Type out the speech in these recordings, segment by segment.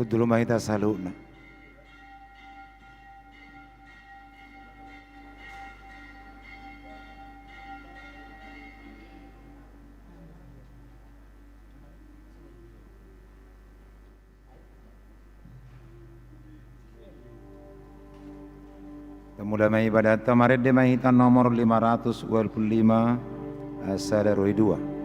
Dulu mahita saluna. Mulai mai ibadat kemarin de mahita nomor 525 Sadaroi 2.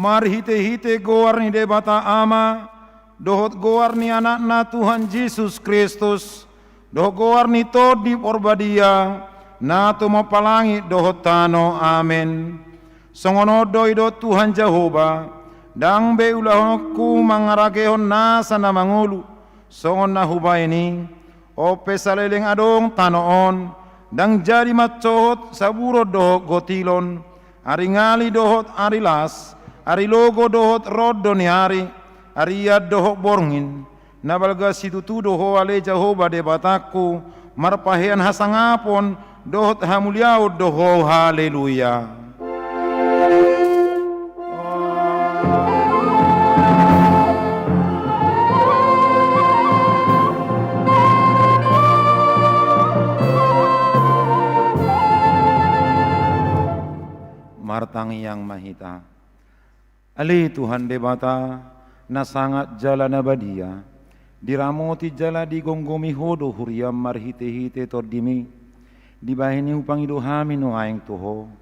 Mari hite-hite goar ni debata ama, dohot goar ni anakna Tuhan Yesus Kristus, dohot goar ni todi porbadia, na tumapalangi dohot tano, amen. Songono doido Tuhan Jehova, dang be ulahonku mangarakehon nasa na mangulu, songon na hubaini, o pesaleleng adong tanoon, dang jadi matcohot saburo dohot gotilon, aringali dohot arilas, ari logo dohot roddo ni ari yad dohot borngin nabalga situtu doho ale Jehova de bataku marpahean hasangapon dohot hamuliau doho haleluya. Martang yang mahita Ali Tuhan debata na sangat jala na badia diramoti jala di gonggomi hodo huriam marhite-hite tordimi dibahini upangido hami no aeng tuho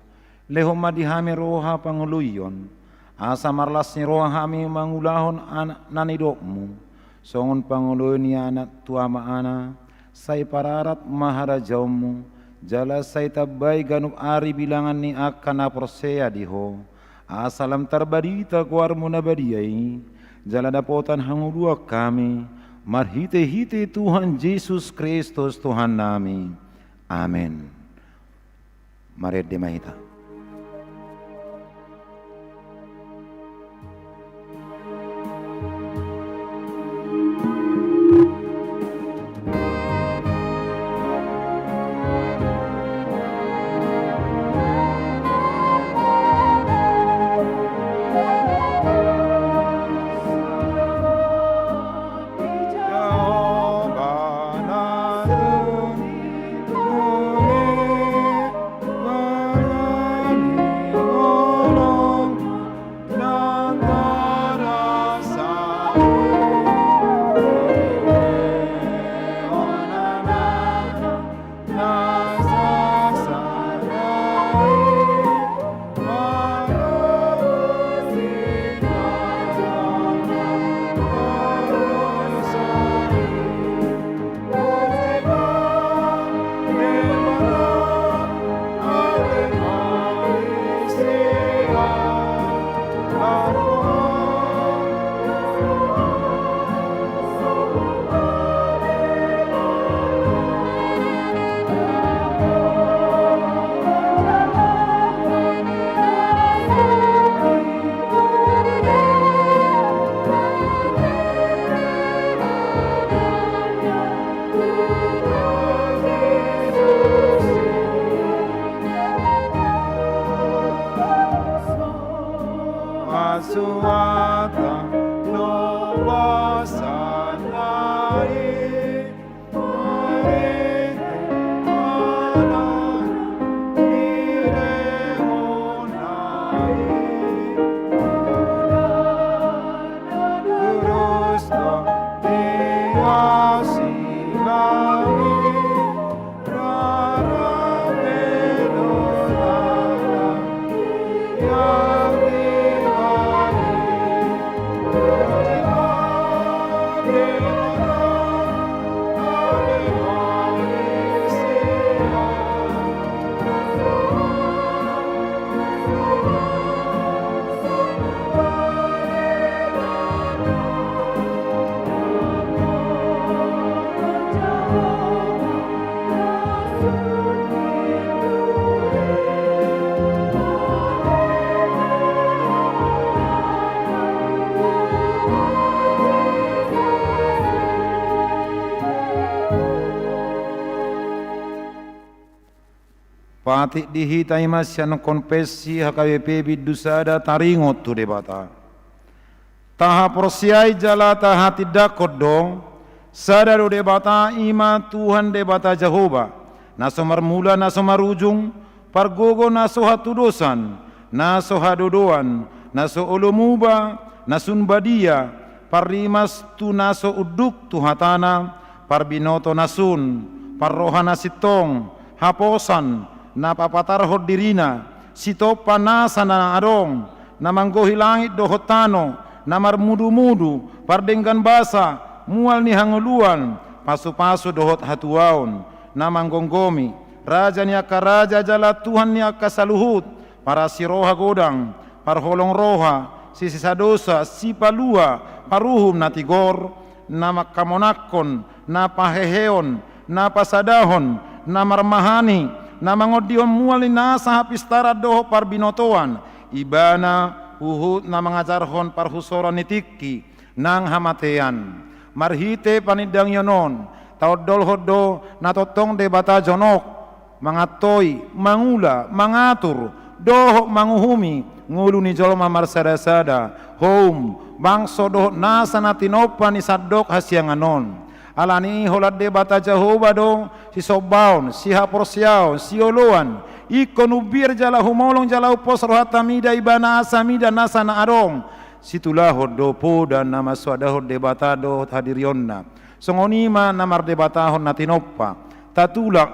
leho madihami roha panguluyon asa marlasni roha hami mangulahon nanidokmu songon panguluyon ni anak tuama ana say pararat maharajaumu jala say tabay ganuk ari bilangan ni akana prosea diho asalam terbarita kuarmu nabadiai jala dapotan hangudua kami marhite-hite Tuhan Yesus Kristus Tuhan nami amin. Mari demahita. Patik dihitai masyan konfesi HKBP bidusada taringot tu debata. Taha porsiai jala taha tidak kodong. Sadaro debata ima Tuhan debata Jehovah. Naso marmula naso marujung. Pargogo naso hatudosan. Naso hadodoan. Naso olomuba. Nasun badia. Parimas tu naso uduk tu hatana. Parbinoto nasun. Parrohana sitong. Haposan. Napapatarhod dirina. Sitopa nasa na adong. Namanggohi langit dohotano. Namar mudu-mudu, pardenggan basa, mual ni hanguluan, pasu-pasu dohot hatuaun, namang gonggomi, raja ni akaraja jala Tuhan ni akasaluhut, para siroha godang, parholong roha, sisa dosa, si palua, paruhum natigor, nama kamonakon, napa heheon, napa sadahon, namar mahani, namangodion mual ni nasa hapistara doho parbinotoan, ibana, uhud na mangajarhon parhusoran nitiki nang hamatean marhite panidang yonon taodol hodo natotong debata jonok mangatoy mangula mangatur doh manguhumi ngulu ni jolma marsada-sada home bangso doh nasa natinopa ni sadok hasyanganon alani holad debata Jehovah do si sobaon si haporsiao si oloan ikon ubir jala humolong jala upos rohatamida ibana asamida nasa na arong situlah do poda nama suadahod debatado hadirionna songonima namar debatahon natinoppa tatulak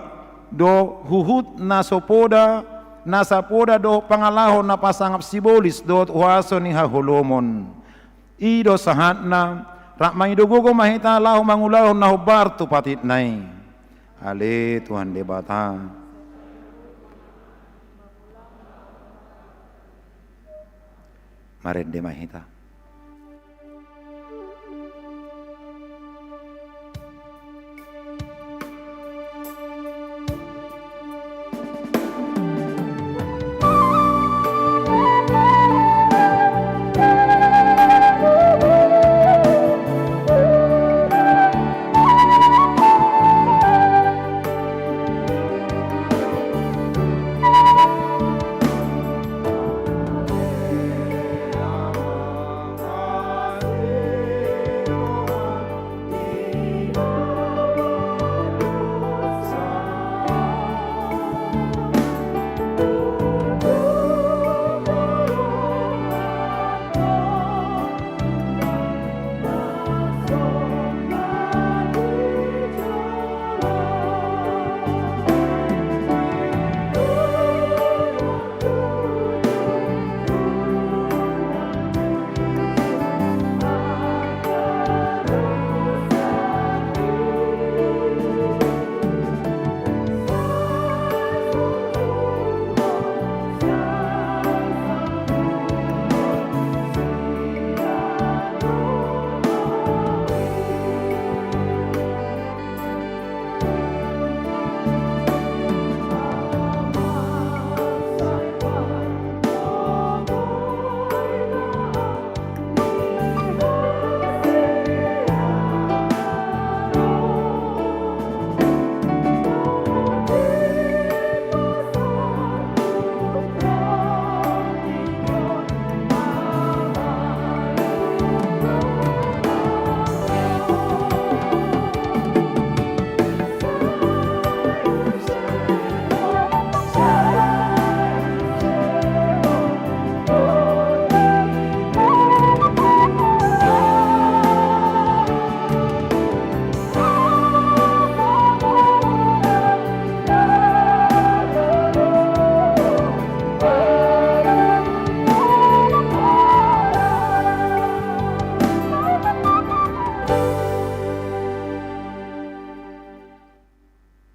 do huhut nasopoda nasapoda do pangalahon na pasangap sibolis do uhaso ni hahulomon ido sahatna rakmang idogogo mahita lahu mangulahon na hubar tu patit nai ale Tuhan debata marende mahita.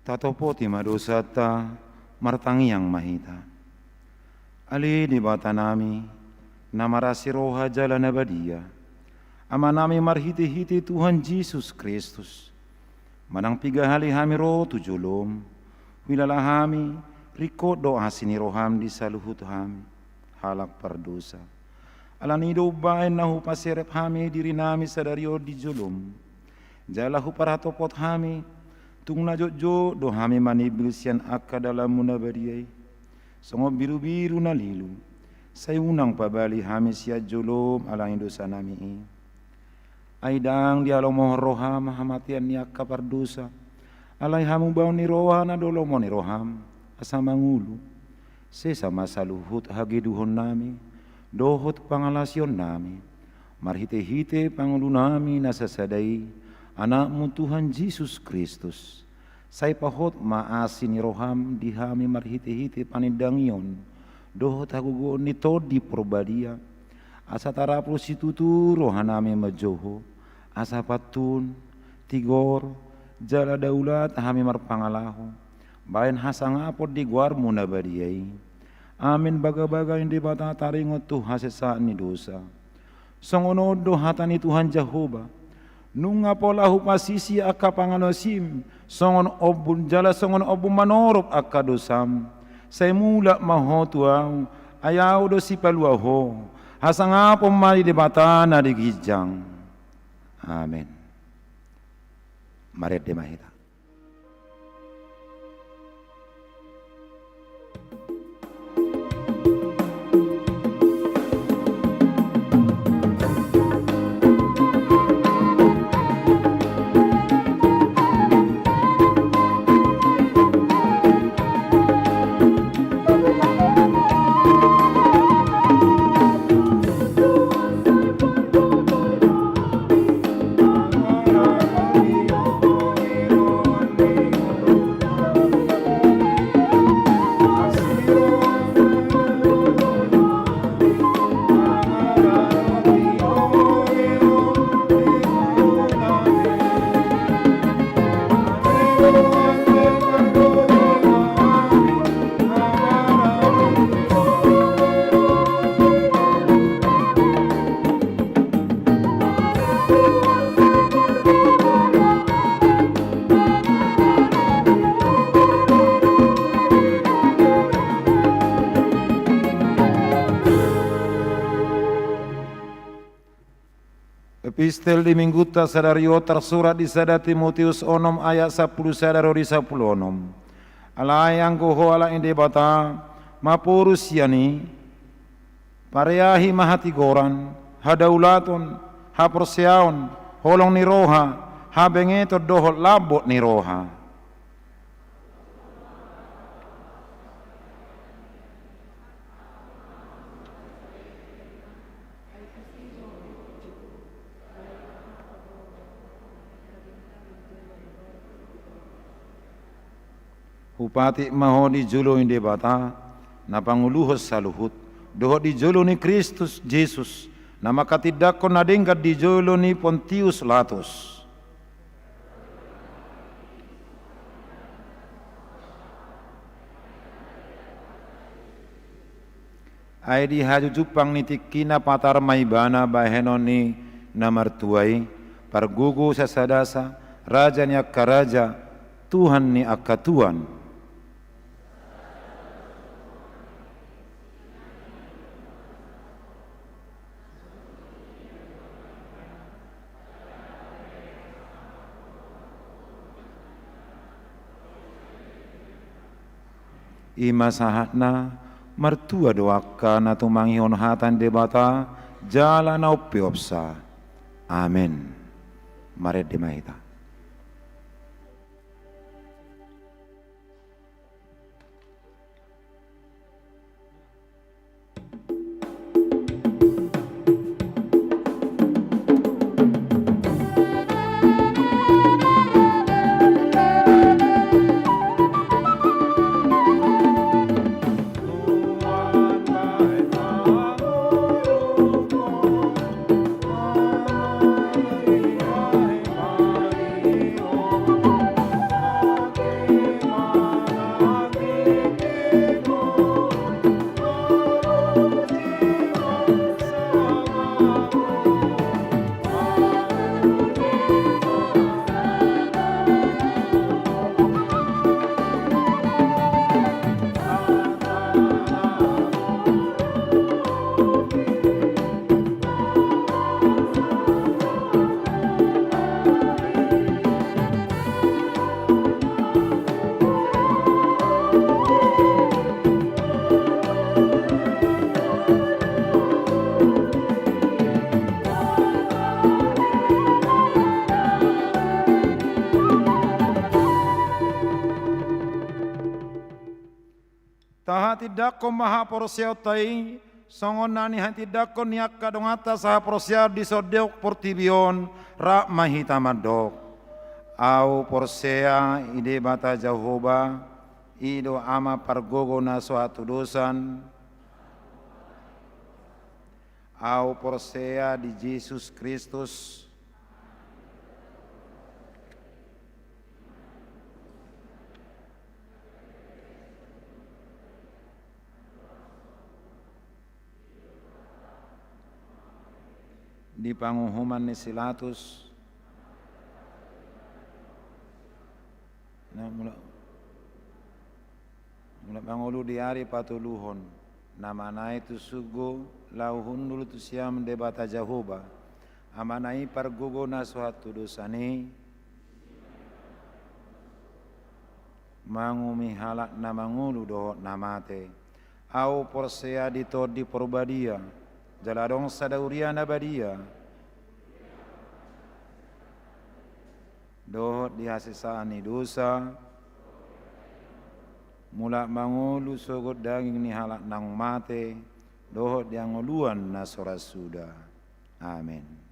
Tatopo ti madosata martangi yang mahita. Ali di bata nami namarasi roha jala nabadia. Ama nami marhiti-hiti Tuhan Yesus Kristus. Manang pigahali hami roh tujulom. Wilala hami riko doa sini roham di saluhut hami. Halak perdosa. Alani do bain nahu pasirep hami diri nami sadario di julum. Jalahu paratopot hami. tung na jojo do hami mani bilsian akka dalam munabadiai songo biru-biru na lilu say unang pabali hami sia jolom alang dosa nami aidang dialo mo roham hamatian ni akka pardosa alay hamu baw ni roha na dolo mo ni roham asa mangulu sesama saluhut hagiduhon nami dohot pangalasyon nami marhite-hite pangulu nami nasasadai anakmu Tuhan Yesus Kristus say pahot maasi ni roham dihami marhite-hite panindangion dohot hagugoon nito di probadia asa tara prostitutu rohanami majoho asa patun tigor jala daulat hami marpangalaho bayan hasangapod di guar munabadiai amin baga-baga hindi bata taringot tu hasesaan ni dosa songonod do hatani Tuhan Jehovah nunga polahu pasisi akka panganosim songon obun jala songon obun manorop akka dosam say mula mahotuang ayaw do si paluaho hasangapon mali di bata na di gijang amen. Mari demahita. Epistel di mingguta sadario tersurat di sada Timotius onom ayat 10 sadaro di 10 onom. Alayang goho ala inde bata mapurus yani pareahi mahati goran hadaulaton haperseaon holong ni roha habengeto dohol labot ni roha. Upati maho di jolo inde bata na panguluhos saluhut doho di jolo ni Kristus Jesus na makatidakon na dengkat di jolo ni Pontius Latus. Ay di hajujupang nitikina patar maibana bahenon ni namartuai pargugu sa sadasa raja ni akkaraja Tuhan ni akkatuan. Ima sahatna mertua doaka na tumangihon hatan debata jala na upiopsa. Amen. Mari demahita. Hati dako maha porsiao tai songon nani hati dako niak kadong atas saha porsiao di sodeok portibion rak mahita madok. Au porsea ide bata Jehovah ido ama pargogo na suatu dosan. Au porsea di Yesus Kristus di panguhuman ni Silatus na mula pangulu di hari patuluhon namana itu sugo lauhun dulu tu siam debata Jehovah amanai pargogo na suatu dosani mangumi halak na mangulu dohot namate au porsea di porbadia jaladong sadauria nabadia dohot dihasisani dosa mula mangulu sogot daging ni halak nang mate dohot dianguluan na soras sudah. Amin.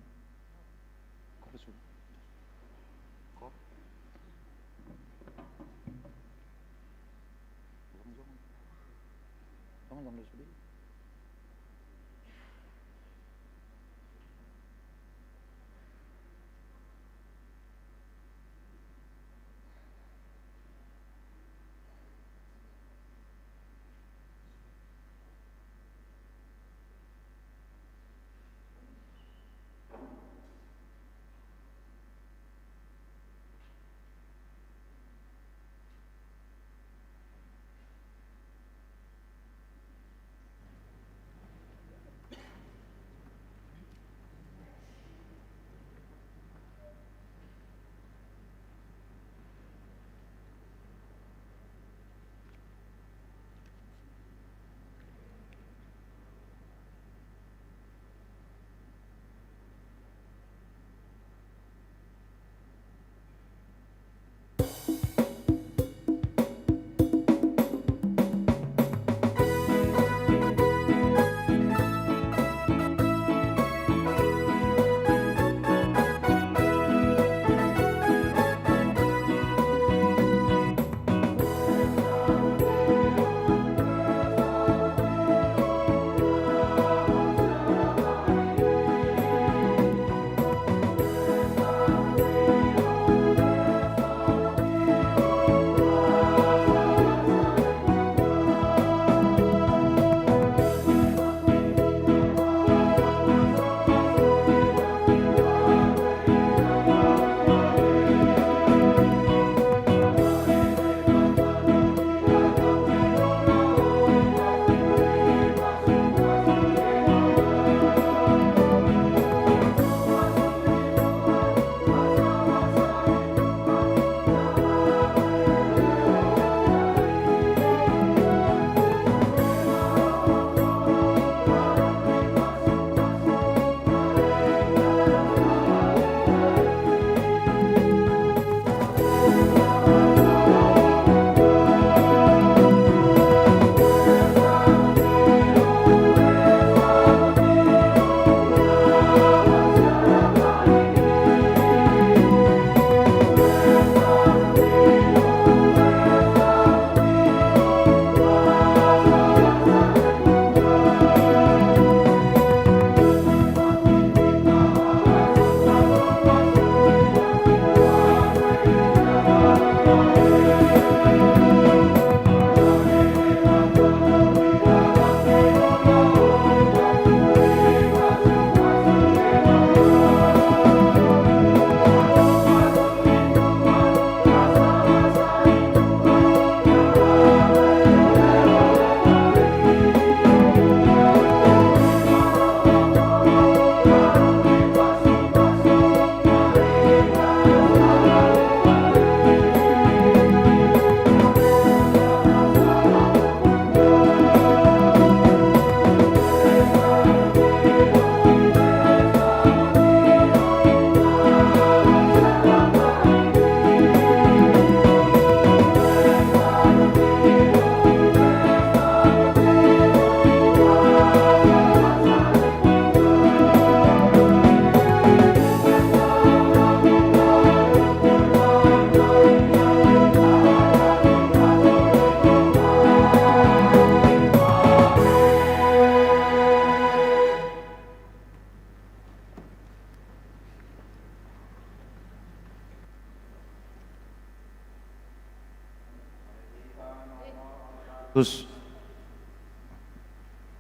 Terus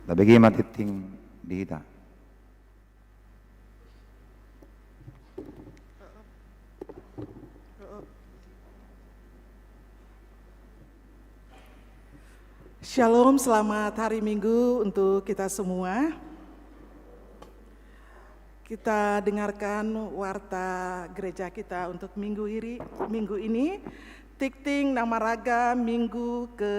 tabegi matiting dihita. Shalom, selamat hari Minggu untuk kita semua. Kita dengarkan warta gereja kita untuk minggu ini. Tikting nama raga minggu ke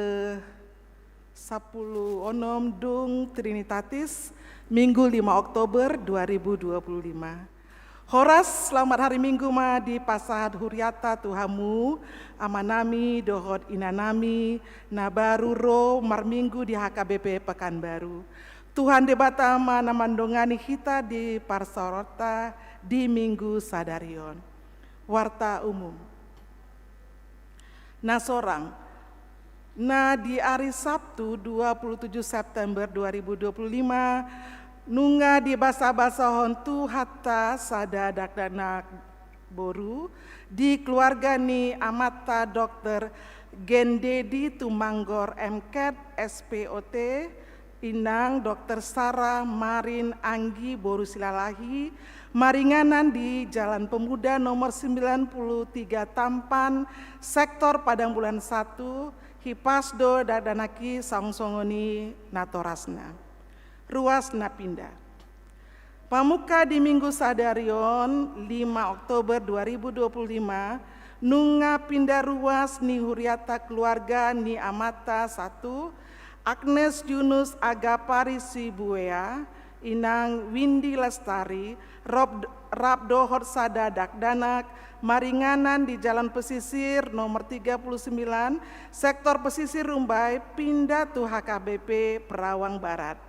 10 onom dung Trinitatis, minggu 5 Oktober 2025. Horas selamat hari Minggu ma di pasad huriata Tuhamu, amanami dohot inanami, nabaru ro marminggu di HKBP Pekanbaru. Tuhan debata ma namandongani kita di parsorota di Minggu Sadarion. Warta umum. Nah sorang, nah di hari Sabtu 27 September 2025, nunga di basa-basa hontu hatta sada dakdanak boru di keluarga ni amata dokter Gendedi Tumanggor MKet SPOT inang dokter Sarah Marin Anggi boru silalahi maringanan di Jalan Pemuda nomor 93 Tampan sektor Padang Bulan 1 Hipasdo Dadanaki Sangsongoni Natorasna. Ruas napinda. Pamuka di Minggu Sadarion 5 Oktober 2025 nunga pindah ruas ni huriata keluarga ni amata 1 Agnes Yunus Agapari Sibuea inang Windy Lestari Rabdohor Sada Dakdanak maringanan di Jalan Pesisir nomor 39 sektor Pesisir Rumbai pindah tu HKBP Perawang Barat.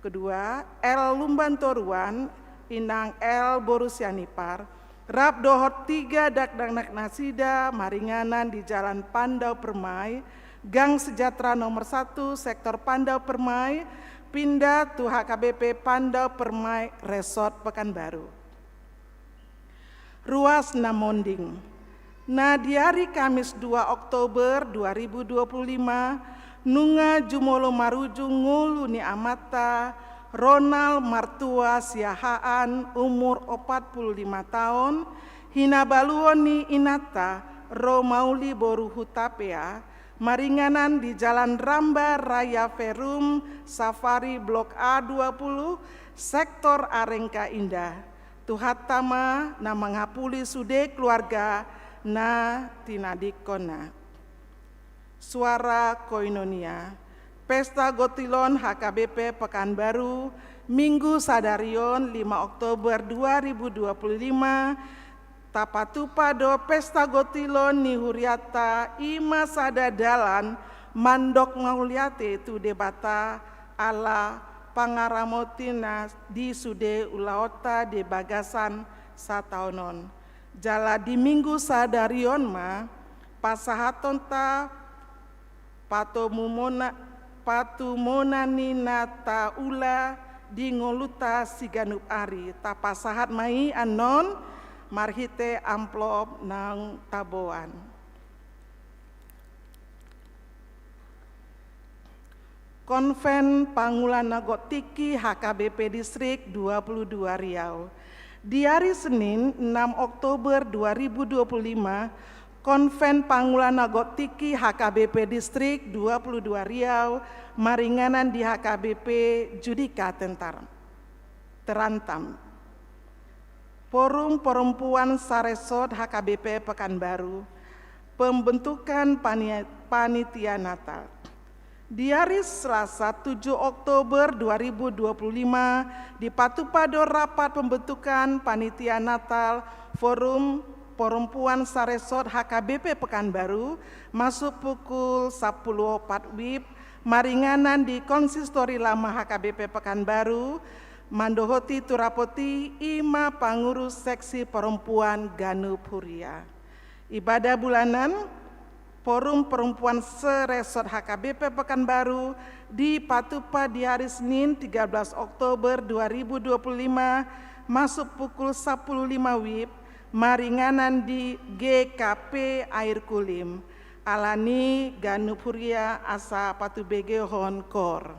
Kedua, L Lumbantoruan, inang L Borusianipar, Rab Dohot 3 Dakdanak Nasida, maringanan di Jalan Pandau Permai, Gang Sejahtera nomor 1, sektor Pandau Permai, pindah tu HKBP Pandau Permai, Resort Pekanbaru. Ruas Namonding. Nah di hari Kamis 2 Oktober 2025, nunga jumolo maruju ngulu ni amata Ronald Martua Siahaan umur 45 tahun hinabaluon ni inata Romauli boru hutapea maringanan di Jalan Ramba Raya Ferum Safari Blok A20 sektor Arengka Indah tuhatama na mangapuli sude keluarga na tinadikona. Suara Koinonia, Pesta Gotilon HKBP Pekanbaru, Minggu Sadarion 5 Oktober 2025, Tapatupado Pesta Gotilon ni huriata ima sada dalan mandok ngauliate tu debata ala pangaramotina di sude ulaota de bagasan sataunon. Jala di Minggu Sadarion ma pasahatonta patumona nata ula di ngoluta siganup ari tapasahat mai anon marhite amplop nang taboan. Konven Pangulana Gotiki HKBP Distrik 22 Riau. Di hari Senin 6 Oktober 2025 Konven Pangulana Gotiki HKBP Distrik 22 Riau maringanan di HKBP Judika Terantam. Forum Perempuan Saresot HKBP Pekanbaru pembentukan panitia Natal. Di hari Selasa 7 Oktober 2025 di Patupado rapat pembentukan panitia Natal Forum Perempuan Saresot HKBP Pekanbaru masuk pukul 10.04 WIB maringanan di Konsistori Lama HKBP Pekanbaru mandohoti turapoti ima pangurus seksi perempuan Ganup Huria. Ibadah bulanan Forum Perempuan Seresot HKBP Pekanbaru di Patupa di hari Senin 13 Oktober 2025 masuk pukul 10.05 WIB maringanan di GKP Air Kulim Alani Ganupuria Asa Patubege Hon Kor.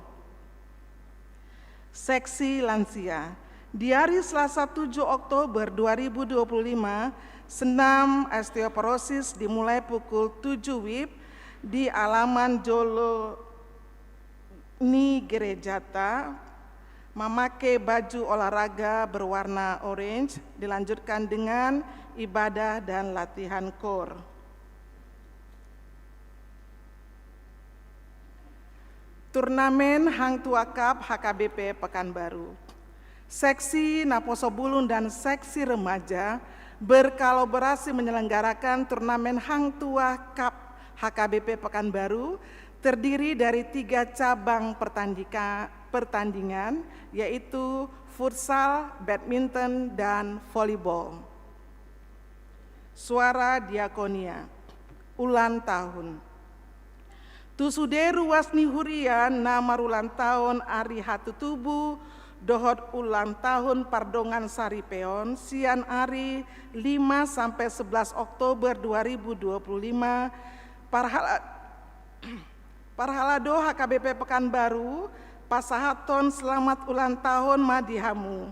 Seksi lansia. Di hari Selasa 7 Oktober 2025, senam osteoporosis dimulai pukul 7 WIB di alaman Jolo Ni Gerejata, memakai baju olahraga berwarna orange, dilanjutkan dengan ibadah dan latihan core. Turnamen Hang Tua Cup HKBP Pekanbaru. Seksi Naposo Bulun dan seksi remaja berkolaborasi menyelenggarakan turnamen Hang Tua Cup HKBP Pekanbaru terdiri dari 3 cabang pertandingan, yaitu futsal, badminton, dan volleyball. Suara Diakonia, ulang tahun. Tusuderu Wasni Hurian nama ulang tahun Ari Hatutubu, dohot ulang tahun Pardongan Saripeon, Sian Ari 5-11 Oktober 2025, Parhalado HKBP Pekanbaru, Pasahaton selamat ulang tahun Madihamu.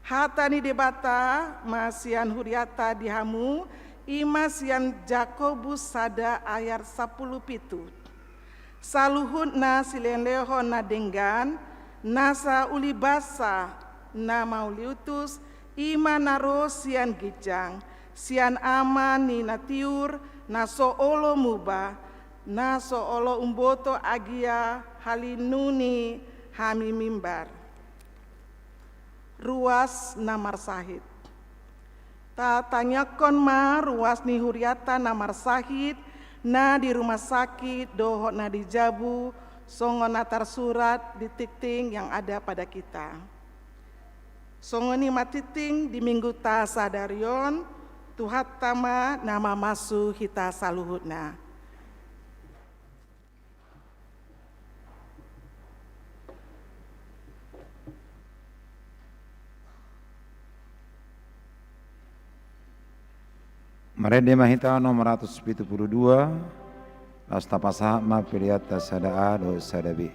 Hatani Debata, Masian Huriata Dihamu, Imasian Jakobus Sada ayar 10 pitu. Saluhut na silenleho na denggan, nasa ulibasa na mauliutus, ima naro sian gijang, sian ama ni natiur, naso olo muba, naso olo umboto agia halinuni hami mimbar. Ruas namar sahid. Ta tanyakon ma ruas ni huriata namar sahid, na di rumah sakit dohot na di jabu, songon natar surat di tikting yang ada pada kita. Songoni matiting di minggu ta sadarion, tuhat tama nama masu hita saluhutna. Marede mahita nomor 172, lasta pasaha ma piliata sada A do sada B.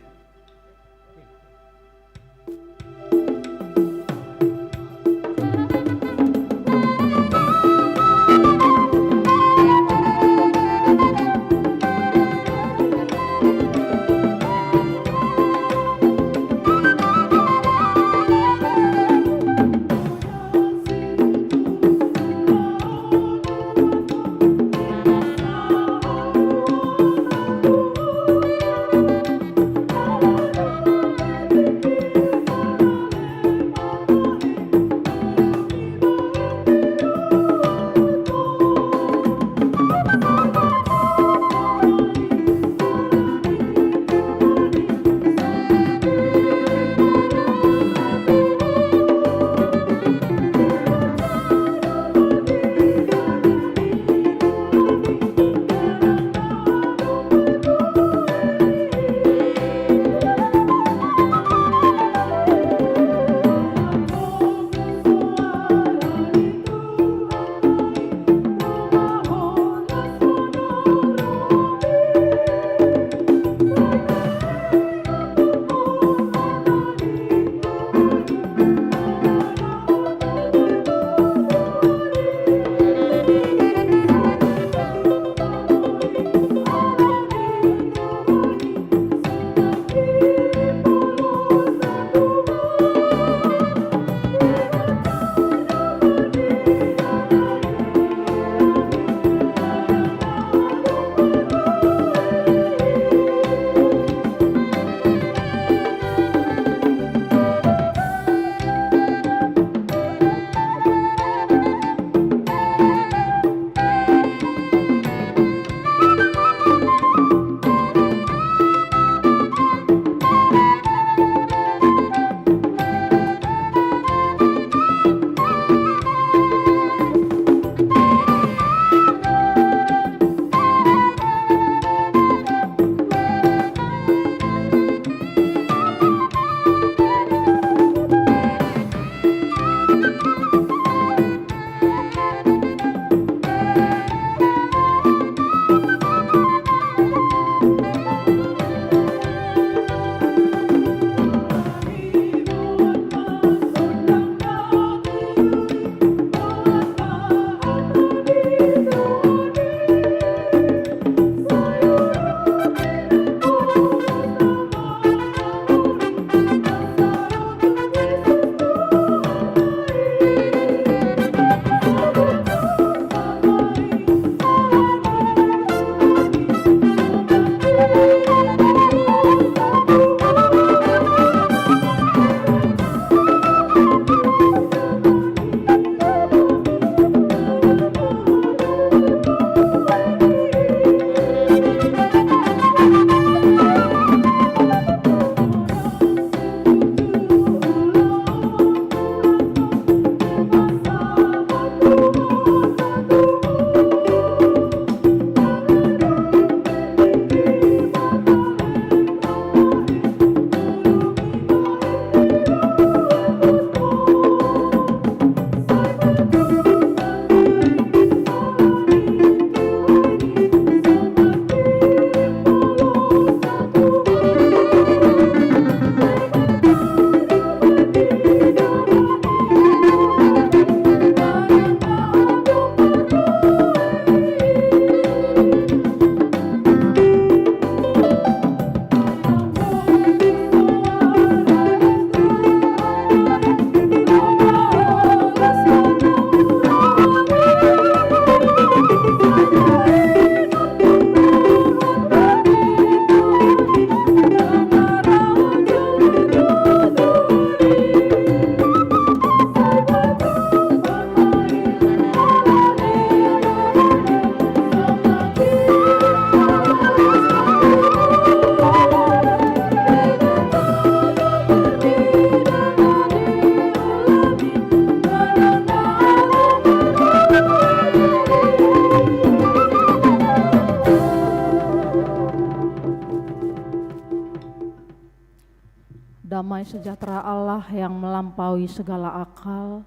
Damai sejahtera Allah yang melampaui segala akal,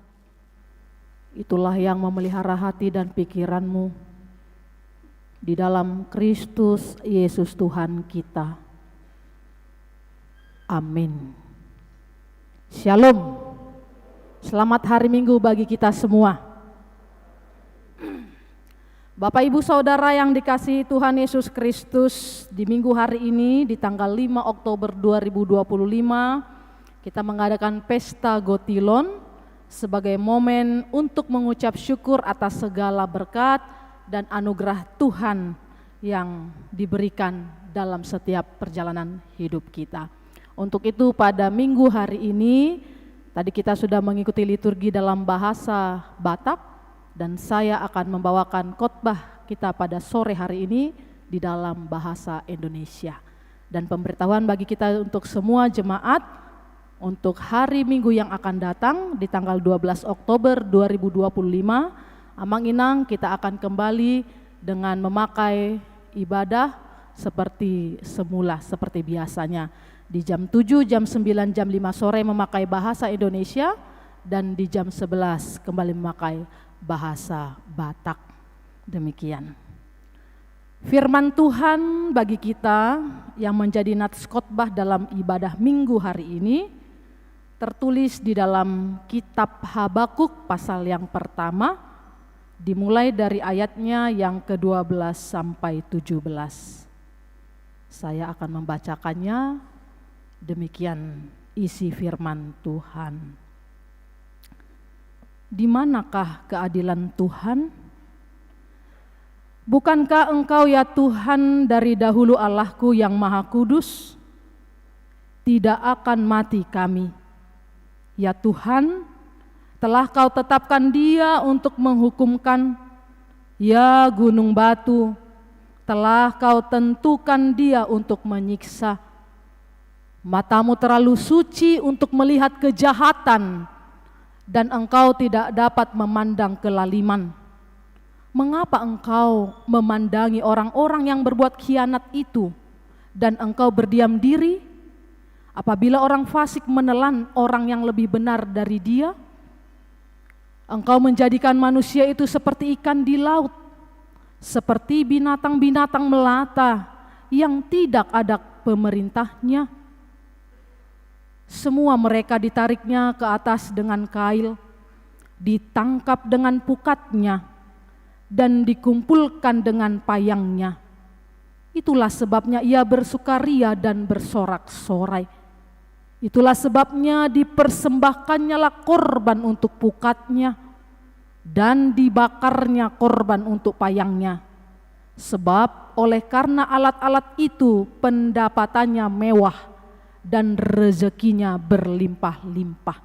itulah yang memelihara hati dan pikiranmu di dalam Kristus Yesus Tuhan kita. Amin. Shalom. Selamat hari Minggu bagi kita semua. Bapak Ibu Saudara yang dikasihi Tuhan Yesus Kristus, di minggu hari ini di tanggal 5 Oktober 2025 kita mengadakan pesta Gotilon sebagai momen untuk mengucap syukur atas segala berkat dan anugerah Tuhan yang diberikan dalam setiap perjalanan hidup kita. Untuk itu pada minggu hari ini tadi kita sudah mengikuti liturgi dalam bahasa Batak, dan saya akan membawakan khotbah kita pada sore hari ini di dalam bahasa Indonesia. Dan pemberitahuan bagi kita untuk semua jemaat untuk hari Minggu yang akan datang di tanggal 12 Oktober 2025, Amang Inang kita akan kembali dengan memakai ibadah seperti semula, seperti biasanya. Di jam 7, jam 9, jam 5 sore memakai bahasa Indonesia, dan di jam 11 kembali memakai bahasa Batak. Demikian firman Tuhan bagi kita yang menjadi nats khotbah dalam ibadah minggu hari ini tertulis di dalam kitab Habakuk pasal yang pertama, dimulai dari ayatnya yang ke-12 sampai 17. Saya akan membacakannya. Demikian isi firman Tuhan. Di manakah keadilan Tuhan? Bukankah Engkau ya Tuhan dari dahulu Allahku yang Maha Kudus? Tidak akan mati kami. Ya Tuhan, telah Kau tetapkan Dia untuk menghukumkan. Ya gunung batu, telah Kau tentukan Dia untuk menyiksa. Matamu terlalu suci untuk melihat kejahatan, dan Engkau tidak dapat memandang kelaliman. Mengapa Engkau memandangi orang-orang yang berbuat khianat itu, dan Engkau berdiam diri apabila orang fasik menelan orang yang lebih benar dari dia? Engkau menjadikan manusia itu seperti ikan di laut, seperti binatang-binatang melata yang tidak ada pemerintahnya. Semua mereka ditariknya ke atas dengan kail, ditangkap dengan pukatnya, dan dikumpulkan dengan payangnya. Itulah sebabnya ia bersukaria dan bersorak-sorai. Itulah sebabnya dipersembahkannyalah korban untuk pukatnya, dan dibakarnya korban untuk payangnya. Sebab oleh karena alat-alat itu pendapatannya mewah, dan rezekinya berlimpah-limpah.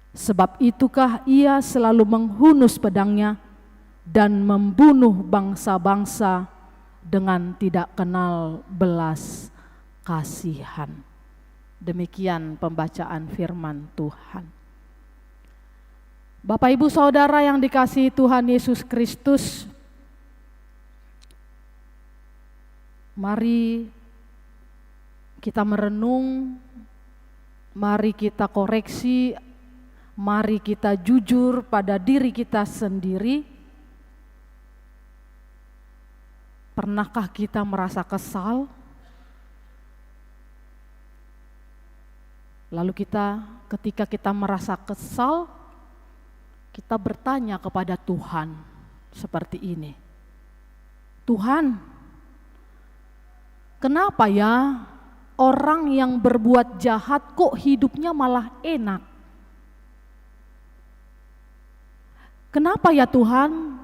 Sebab itukah ia selalu menghunus pedangnya dan membunuh bangsa-bangsa dengan tidak kenal belas kasihan. Demikian pembacaan firman Tuhan. Bapak Ibu Saudara yang dikasihi Tuhan Yesus Kristus, mari kita merenung, mari kita koreksi, mari kita jujur pada diri kita sendiri. Pernahkah kita merasa kesal? Lalu ketika kita merasa kesal, kita bertanya kepada Tuhan seperti ini. Tuhan, kenapa ya orang yang berbuat jahat kok hidupnya malah enak? Kenapa ya Tuhan?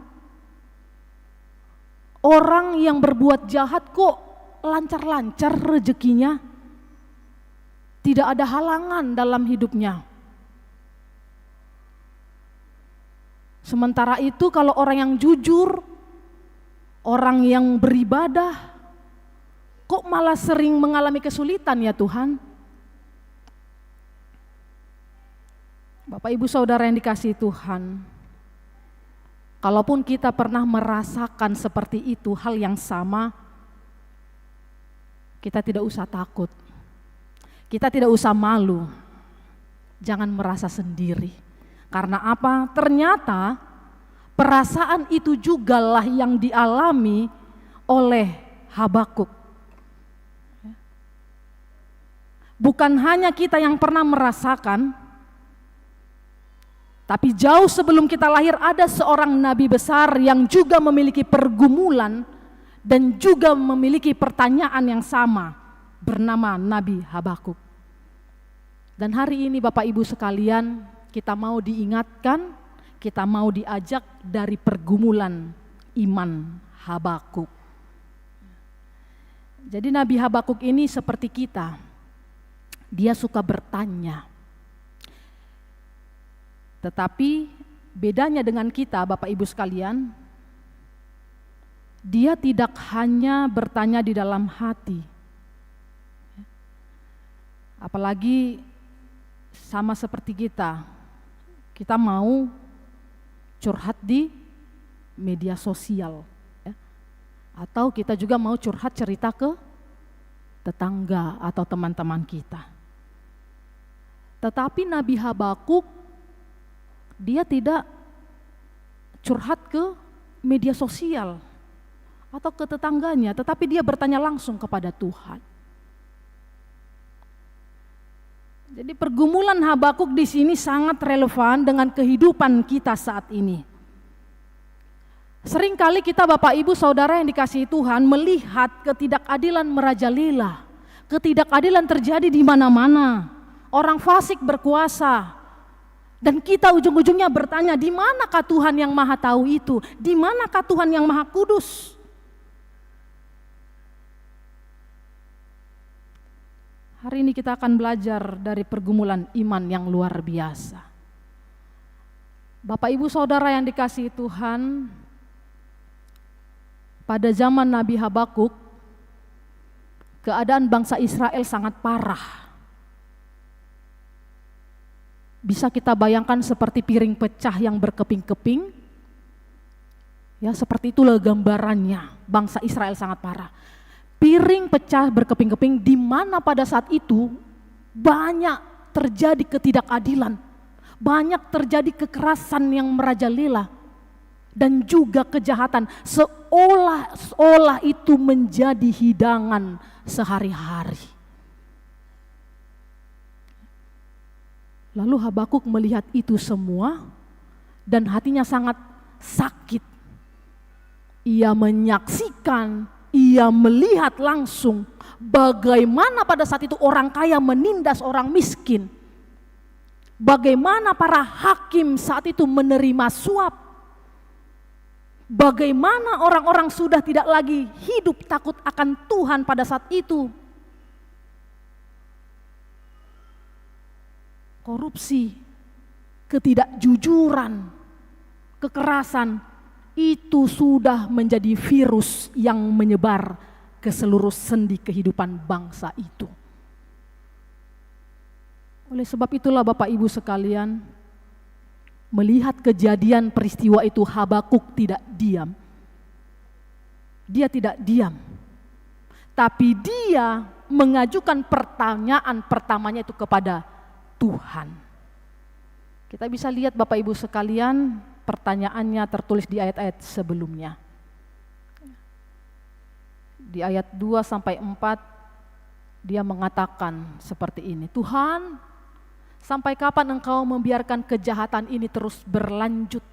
Orang yang berbuat jahat kok lancar-lancar rezekinya? Tidak ada halangan dalam hidupnya. Sementara itu kalau orang yang jujur, orang yang beribadah, kok malah sering mengalami kesulitan ya Tuhan? Bapak Ibu Saudara yang dikasihi Tuhan, kalaupun kita pernah merasakan seperti itu, hal yang sama, kita tidak usah takut. Kita tidak usah malu, jangan merasa sendiri. Karena apa? Ternyata perasaan itu jugalah yang dialami oleh Habakuk. Bukan hanya kita yang pernah merasakan, tapi jauh sebelum kita lahir ada seorang nabi besar yang juga memiliki pergumulan dan juga memiliki pertanyaan yang sama, bernama Nabi Habakuk. Dan hari ini Bapak Ibu sekalian, kita mau diingatkan, kita mau diajak dari pergumulan iman Habakuk. Jadi Nabi Habakuk ini seperti kita, dia suka bertanya. Tetapi bedanya dengan kita Bapak Ibu sekalian, dia tidak hanya bertanya di dalam hati. Apalagi sama seperti kita mau curhat di media sosial, ya. Atau kita juga mau curhat cerita ke tetangga atau teman-teman kita. Tetapi Nabi Habakuk, dia tidak curhat ke media sosial atau ke tetangganya, tetapi dia bertanya langsung kepada Tuhan. Jadi pergumulan Habakuk di sini sangat relevan dengan kehidupan kita saat ini. Seringkali kita Bapak Ibu Saudara yang dikasihi Tuhan melihat ketidakadilan merajalela, ketidakadilan terjadi di mana-mana. Orang fasik berkuasa. Dan kita ujung-ujungnya bertanya, di manakah Tuhan yang Maha Tahu itu? Di manakah Tuhan yang Maha Kudus? Hari ini kita akan belajar dari pergumulan iman yang luar biasa. Bapak Ibu Saudara yang dikasihi Tuhan, pada zaman Nabi Habakuk, keadaan bangsa Israel sangat parah. Bisa kita bayangkan seperti piring pecah yang berkeping-keping. Ya, seperti itulah gambarannya, bangsa Israel sangat parah. Piring pecah berkeping-keping, di mana pada saat itu banyak terjadi ketidakadilan, banyak terjadi kekerasan yang merajalela, dan juga kejahatan, seolah-olah itu menjadi hidangan sehari-hari. Lalu Habakuk melihat itu semua dan hatinya sangat sakit. Ia menyaksikan, ia melihat langsung bagaimana pada saat itu orang kaya menindas orang miskin. Bagaimana para hakim saat itu menerima suap. Bagaimana orang-orang sudah tidak lagi hidup takut akan Tuhan pada saat itu. Korupsi, ketidakjujuran, kekerasan, itu sudah menjadi virus yang menyebar ke seluruh sendi kehidupan bangsa itu. Oleh sebab itulah Bapak Ibu sekalian, melihat kejadian peristiwa itu Habakuk tidak diam. Dia tidak diam, tapi dia mengajukan pertanyaan pertamanya itu kepada Tuhan. Kita bisa lihat Bapak Ibu sekalian, pertanyaannya tertulis di ayat-ayat sebelumnya. Di ayat 2-4 dia mengatakan seperti ini, Tuhan, sampai kapan Engkau membiarkan kejahatan ini terus berlanjut?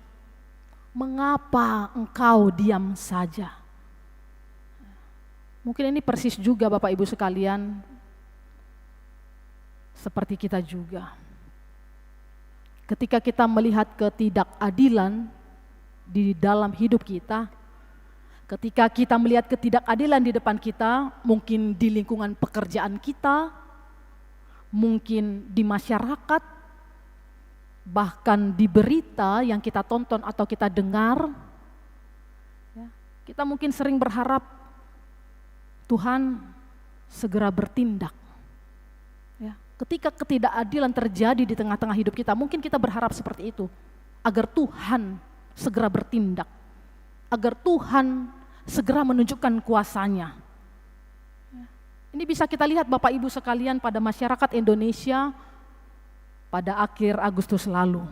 Mengapa Engkau diam saja? Mungkin ini persis juga Bapak Ibu sekalian, seperti kita juga. Ketika kita melihat ketidakadilan di dalam hidup kita, ketika kita melihat ketidakadilan di depan kita, mungkin di lingkungan pekerjaan kita, mungkin di masyarakat, bahkan di berita yang kita tonton atau kita dengar, ya, kita mungkin sering berharap Tuhan segera bertindak. Ya, ketika ketidakadilan terjadi di tengah-tengah hidup kita, mungkin kita berharap seperti itu, agar Tuhan segera bertindak, agar Tuhan segera menunjukkan kuasanya. Ini bisa kita lihat Bapak Ibu sekalian pada masyarakat Indonesia pada akhir Agustus lalu.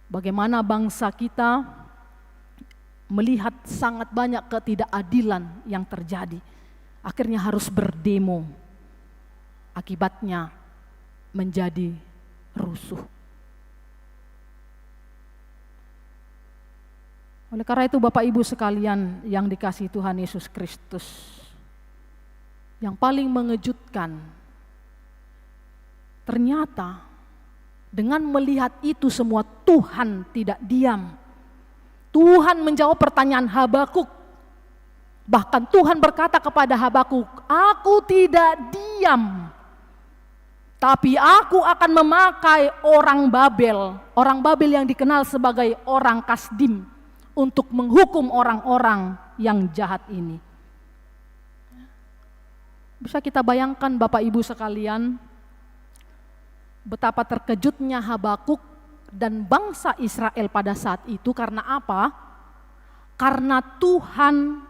Bagaimana bangsa kita melihat sangat banyak ketidakadilan yang terjadi. Akhirnya harus berdemo. Akibatnya menjadi rusuh. Oleh karena itu Bapak Ibu sekalian yang dikasihi Tuhan Yesus Kristus, yang paling mengejutkan, ternyata dengan melihat itu semua Tuhan tidak diam. Tuhan menjawab pertanyaan Habakuk. Bahkan Tuhan berkata kepada Habakuk, "Aku tidak diam, tapi aku akan memakai orang Babel yang dikenal sebagai orang Kasdim, untuk menghukum orang-orang yang jahat ini." Bisa kita bayangkan Bapak Ibu sekalian, betapa terkejutnya Habakuk dan bangsa Israel pada saat itu. Karena apa? Karena Tuhan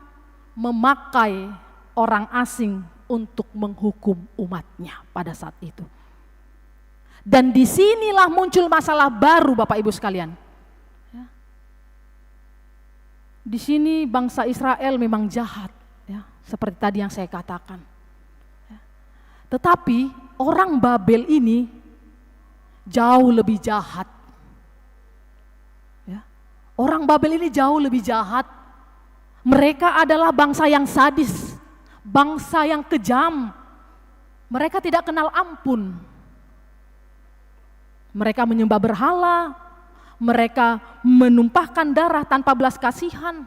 memakai orang asing untuk menghukum umatnya pada saat itu. Dan disinilah muncul masalah baru Bapak Ibu sekalian. Di sini bangsa Israel memang jahat, ya, seperti tadi yang saya katakan. Tetapi orang Babel ini jauh lebih jahat. Ya. Orang Babel ini jauh lebih jahat. Mereka adalah bangsa yang sadis, bangsa yang kejam. Mereka tidak kenal ampun. Mereka menyembah berhala, mereka menumpahkan darah tanpa belas kasihan.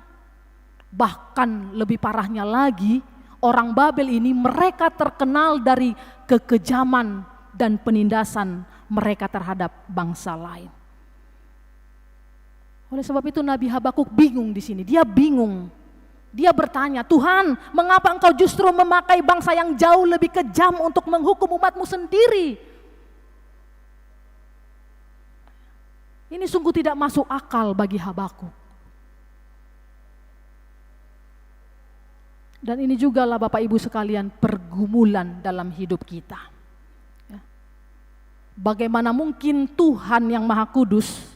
Bahkan lebih parahnya lagi, orang Babel ini mereka terkenal dari kekejaman dan penindasan mereka terhadap bangsa lain. Oleh sebab itu Nabi Habakuk bingung di sini. Dia bingung. Dia bertanya, "Tuhan, mengapa Engkau justru memakai bangsa yang jauh lebih kejam untuk menghukum umat-Mu sendiri?" Ini sungguh tidak masuk akal bagi Habakuk. Dan ini jugalah Bapak Ibu sekalian pergumulan dalam hidup kita. Bagaimana mungkin Tuhan yang Maha Kudus,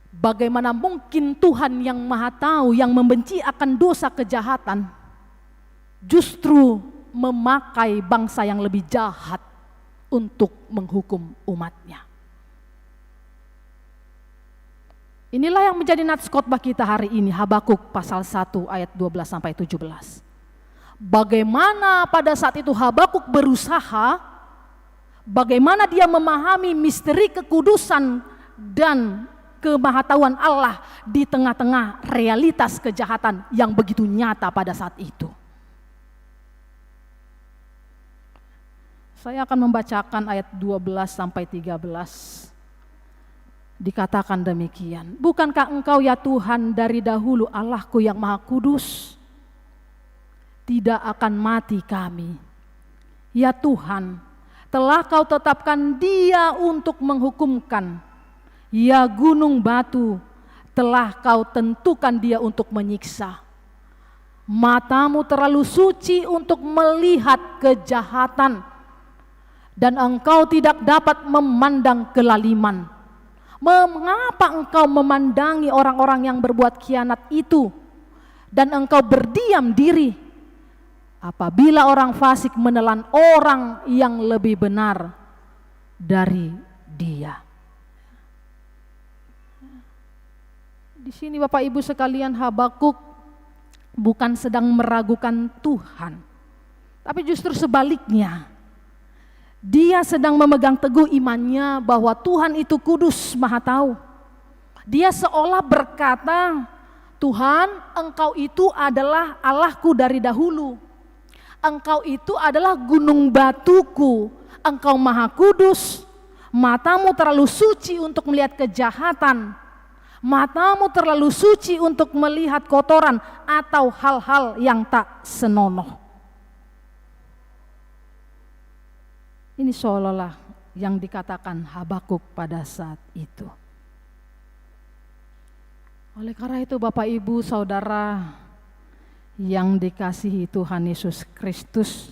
bagaimana mungkin Tuhan yang Maha Tahu, yang membenci akan dosa kejahatan, justru memakai bangsa yang lebih jahat untuk menghukum umatnya. Inilah yang menjadi nats khotbah kita hari ini, Habakuk pasal 1 ayat 12-17. Bagaimana pada saat itu Habakuk berusaha, bagaimana dia memahami misteri kekudusan dan kemahatauan Allah di tengah-tengah realitas kejahatan yang begitu nyata pada saat itu. Saya akan membacakan ayat 12-13. Dikatakan demikian, "Bukankah Engkau ya Tuhan dari dahulu Allahku yang Maha Kudus? Tidak akan mati kami. Ya Tuhan, telah Kau tetapkan Dia untuk menghukumkan. Ya gunung batu, telah Kau tentukan Dia untuk menyiksa. Matamu terlalu suci untuk melihat kejahatan, dan Engkau tidak dapat memandang kelaliman. Mengapa Engkau memandangi orang-orang yang berbuat khianat itu, dan Engkau berdiam diri apabila orang fasik menelan orang yang lebih benar dari dia?" Di sini Bapak Ibu sekalian, Habakuk bukan sedang meragukan Tuhan, tapi justru sebaliknya. Dia sedang memegang teguh imannya bahwa Tuhan itu kudus, Maha Tahu. Dia seolah berkata, "Tuhan, Engkau itu adalah Allahku dari dahulu. Engkau itu adalah gunung batuku. Engkau Maha Kudus. Matamu terlalu suci untuk melihat kejahatan. Matamu terlalu suci untuk melihat kotoran atau hal-hal yang tak senonoh." Ini seolah-olah yang dikatakan Habakuk pada saat itu. Oleh karena itu Bapak Ibu Saudara yang dikasihi Tuhan Yesus Kristus,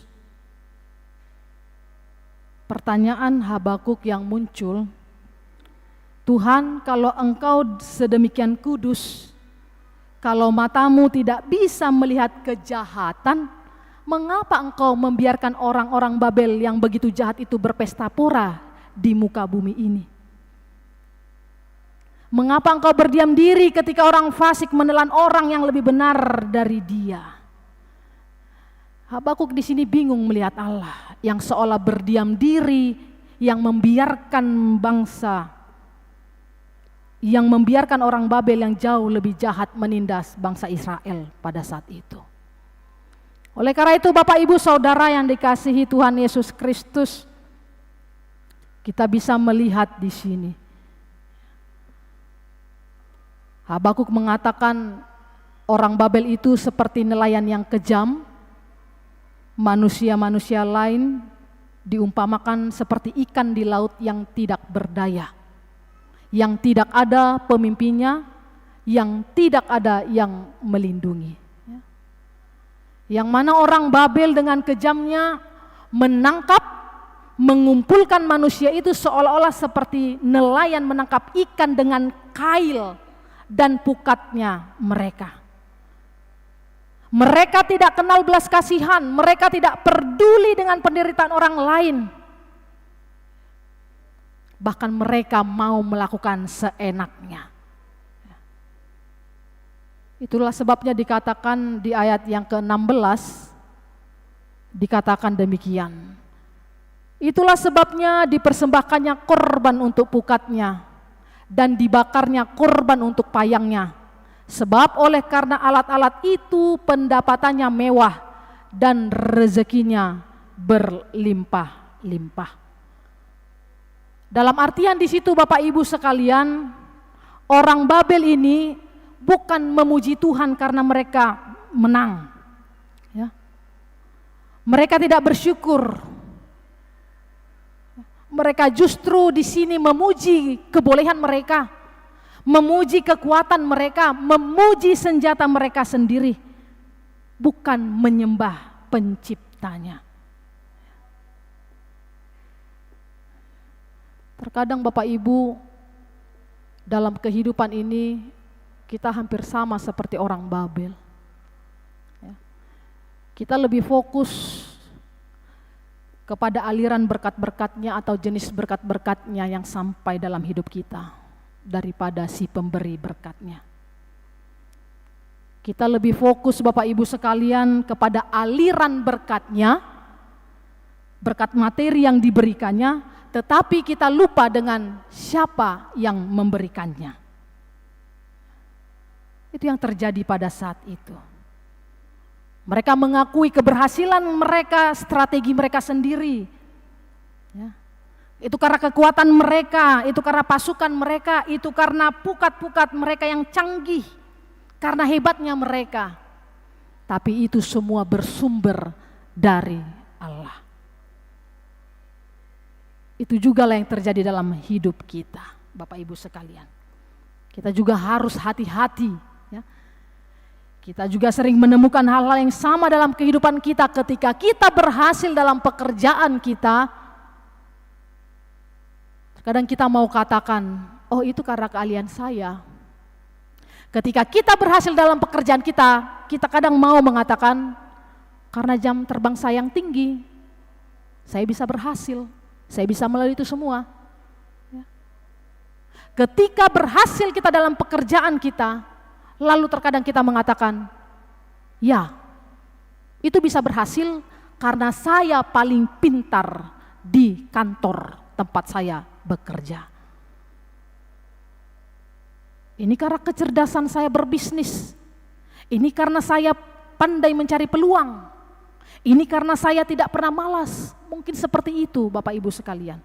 pertanyaan Habakuk yang muncul, Tuhan, kalau Engkau sedemikian kudus, kalau matamu tidak bisa melihat kejahatan, mengapa Engkau membiarkan orang-orang Babel yang begitu jahat itu berpesta pora di muka bumi ini? Mengapa Engkau berdiam diri ketika orang fasik menelan orang yang lebih benar dari dia? Habakuk di sini bingung melihat Allah yang seolah berdiam diri, yang membiarkan orang Babel yang jauh lebih jahat menindas bangsa Israel pada saat itu. Oleh karena itu Bapak Ibu Saudara yang dikasihi Tuhan Yesus Kristus, kita bisa melihat di sini. Habakuk mengatakan orang Babel itu seperti nelayan yang kejam, manusia-manusia lain diumpamakan seperti ikan di laut yang tidak berdaya, yang tidak ada pemimpinnya, yang tidak ada yang melindungi. Yang mana orang Babel dengan kejamnya menangkap, mengumpulkan manusia itu seolah-olah seperti nelayan menangkap ikan dengan kail dan pukatnya mereka. Mereka tidak kenal belas kasihan, mereka tidak peduli dengan penderitaan orang lain. Bahkan mereka mau melakukan seenaknya. Itulah sebabnya dikatakan di ayat yang ke-16, dikatakan demikian. Itulah sebabnya dipersembahkannya korban untuk pukatnya, dan dibakarnya korban untuk payangnya. Sebab oleh karena alat-alat itu pendapatannya mewah dan rezekinya berlimpah-limpah. Dalam artian di situ Bapak Ibu sekalian, orang Babel ini bukan memuji Tuhan karena mereka menang. Ya. Mereka tidak bersyukur. Mereka justru di sini memuji kebolehan mereka, memuji kekuatan mereka, memuji senjata mereka sendiri, bukan menyembah penciptanya. Terkadang Bapak Ibu, dalam kehidupan ini kita hampir sama seperti orang Babel. Kita lebih fokus kepada aliran berkat-berkatnya atau jenis berkat-berkatnya yang sampai dalam hidup kita daripada si pemberi berkatnya. Kita lebih fokus Bapak Ibu sekalian kepada aliran berkatnya, berkat materi yang diberikannya, tetapi kita lupa dengan siapa yang memberikannya. Itu yang terjadi pada saat itu. Mereka mengakui keberhasilan mereka, strategi mereka sendiri. Ya. Itu karena kekuatan mereka, itu karena pasukan mereka, itu karena pukat-pukat mereka yang canggih, karena hebatnya mereka. Tapi itu semua bersumber dari Allah. Itu juga yang terjadi dalam hidup kita, Bapak Ibu sekalian. Kita juga harus hati-hati. Ya. Kita juga sering menemukan hal-hal yang sama dalam kehidupan kita ketika kita berhasil dalam pekerjaan kita. Kadang kita mau katakan, oh itu karena keahlian saya. Ketika kita berhasil dalam pekerjaan kita, kita kadang mau mengatakan, karena jam terbang saya yang tinggi, saya bisa berhasil, saya bisa melalui itu semua. Ketika berhasil kita dalam pekerjaan kita, lalu terkadang kita mengatakan, ya itu bisa berhasil karena saya paling pintar di kantor tempat saya bekerja. Ini karena kecerdasan saya berbisnis. Ini karena saya pandai mencari peluang. Ini karena saya tidak pernah malas. Mungkin seperti itu Bapak Ibu sekalian.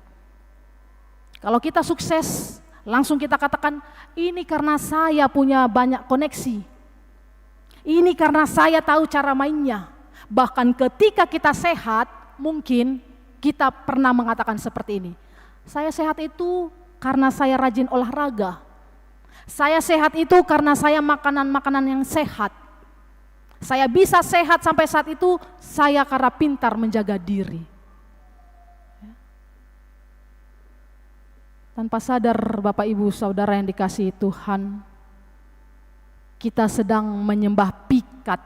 Kalau kita sukses, langsung kita katakan, ini karena saya punya banyak koneksi. Ini karena saya tahu cara mainnya. Bahkan ketika kita sehat, mungkin kita pernah mengatakan seperti ini. Saya sehat itu karena saya rajin olahraga. Saya sehat itu karena saya makanan-makanan yang sehat. Saya bisa sehat sampai saat itu, saya karena pintar menjaga diri. Tanpa sadar Bapak Ibu Saudara yang dikasihi Tuhan, kita sedang menyembah pikat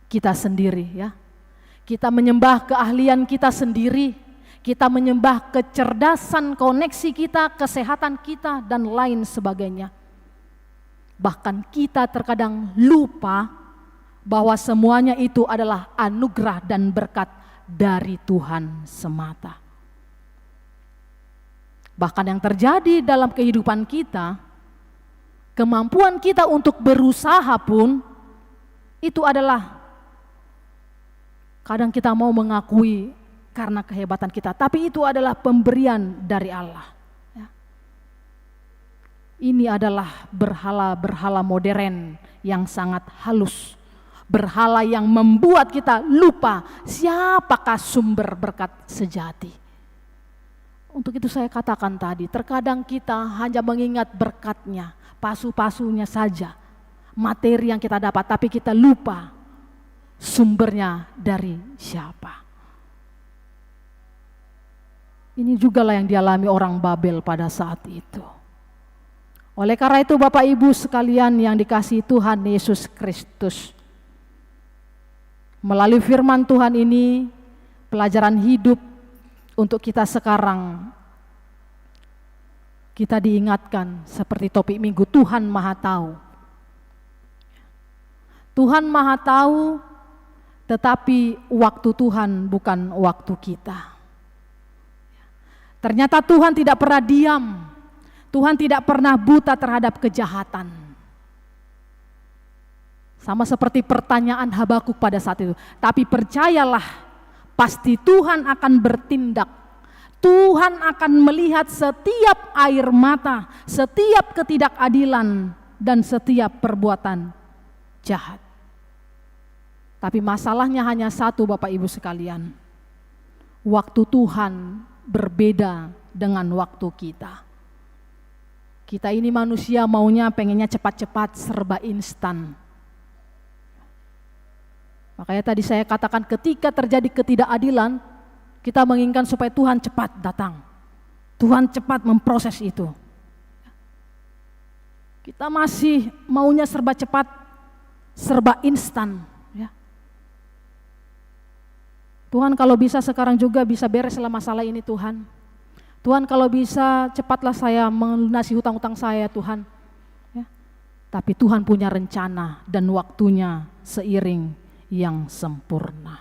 kita sendiri ya. Kita menyembah keahlian kita sendiri, kita menyembah kecerdasan koneksi kita, kesehatan kita, dan lain sebagainya. Bahkan kita terkadang lupa bahwa semuanya itu adalah anugerah dan berkat dari Tuhan semata. Bahkan yang terjadi dalam kehidupan kita, kemampuan kita untuk berusaha pun itu adalah kadang kita mau mengakui karena kehebatan kita, tapi itu adalah pemberian dari Allah. Ya. Ini adalah berhala-berhala modern yang sangat halus. Berhala yang membuat kita lupa siapakah sumber berkat sejati. Untuk itu saya katakan tadi, terkadang kita hanya mengingat berkatnya, pasu-pasunya saja, materi yang kita dapat, tapi kita lupa sumbernya dari siapa. Ini jugalah yang dialami orang Babel pada saat itu. Oleh karena itu Bapak Ibu sekalian yang dikasihi Tuhan Yesus Kristus, melalui firman Tuhan ini, pelajaran hidup untuk kita sekarang, kita diingatkan seperti topik minggu, Tuhan Maha Tahu. Tuhan Maha Tahu, tetapi waktu Tuhan bukan waktu kita. Ternyata Tuhan tidak pernah diam, Tuhan tidak pernah buta terhadap kejahatan. Sama seperti pertanyaan Habakuk pada saat itu. Tapi percayalah, pasti Tuhan akan bertindak. Tuhan akan melihat setiap air mata, setiap ketidakadilan, dan setiap perbuatan jahat. Tapi masalahnya hanya satu Bapak Ibu sekalian. Waktu Tuhan berbeda dengan waktu kita. Kita ini manusia maunya pengennya cepat-cepat, serba instan. Makanya tadi saya katakan ketika terjadi ketidakadilan, kita menginginkan supaya Tuhan cepat datang. Tuhan cepat memproses itu. Kita masih maunya serba cepat, serba instan. Ya. Tuhan kalau bisa sekarang juga bisa bereslah masalah ini Tuhan. Tuhan kalau bisa cepatlah saya melunasi hutang-hutang saya Tuhan. Ya. Tapi Tuhan punya rencana dan waktunya seiring yang sempurna.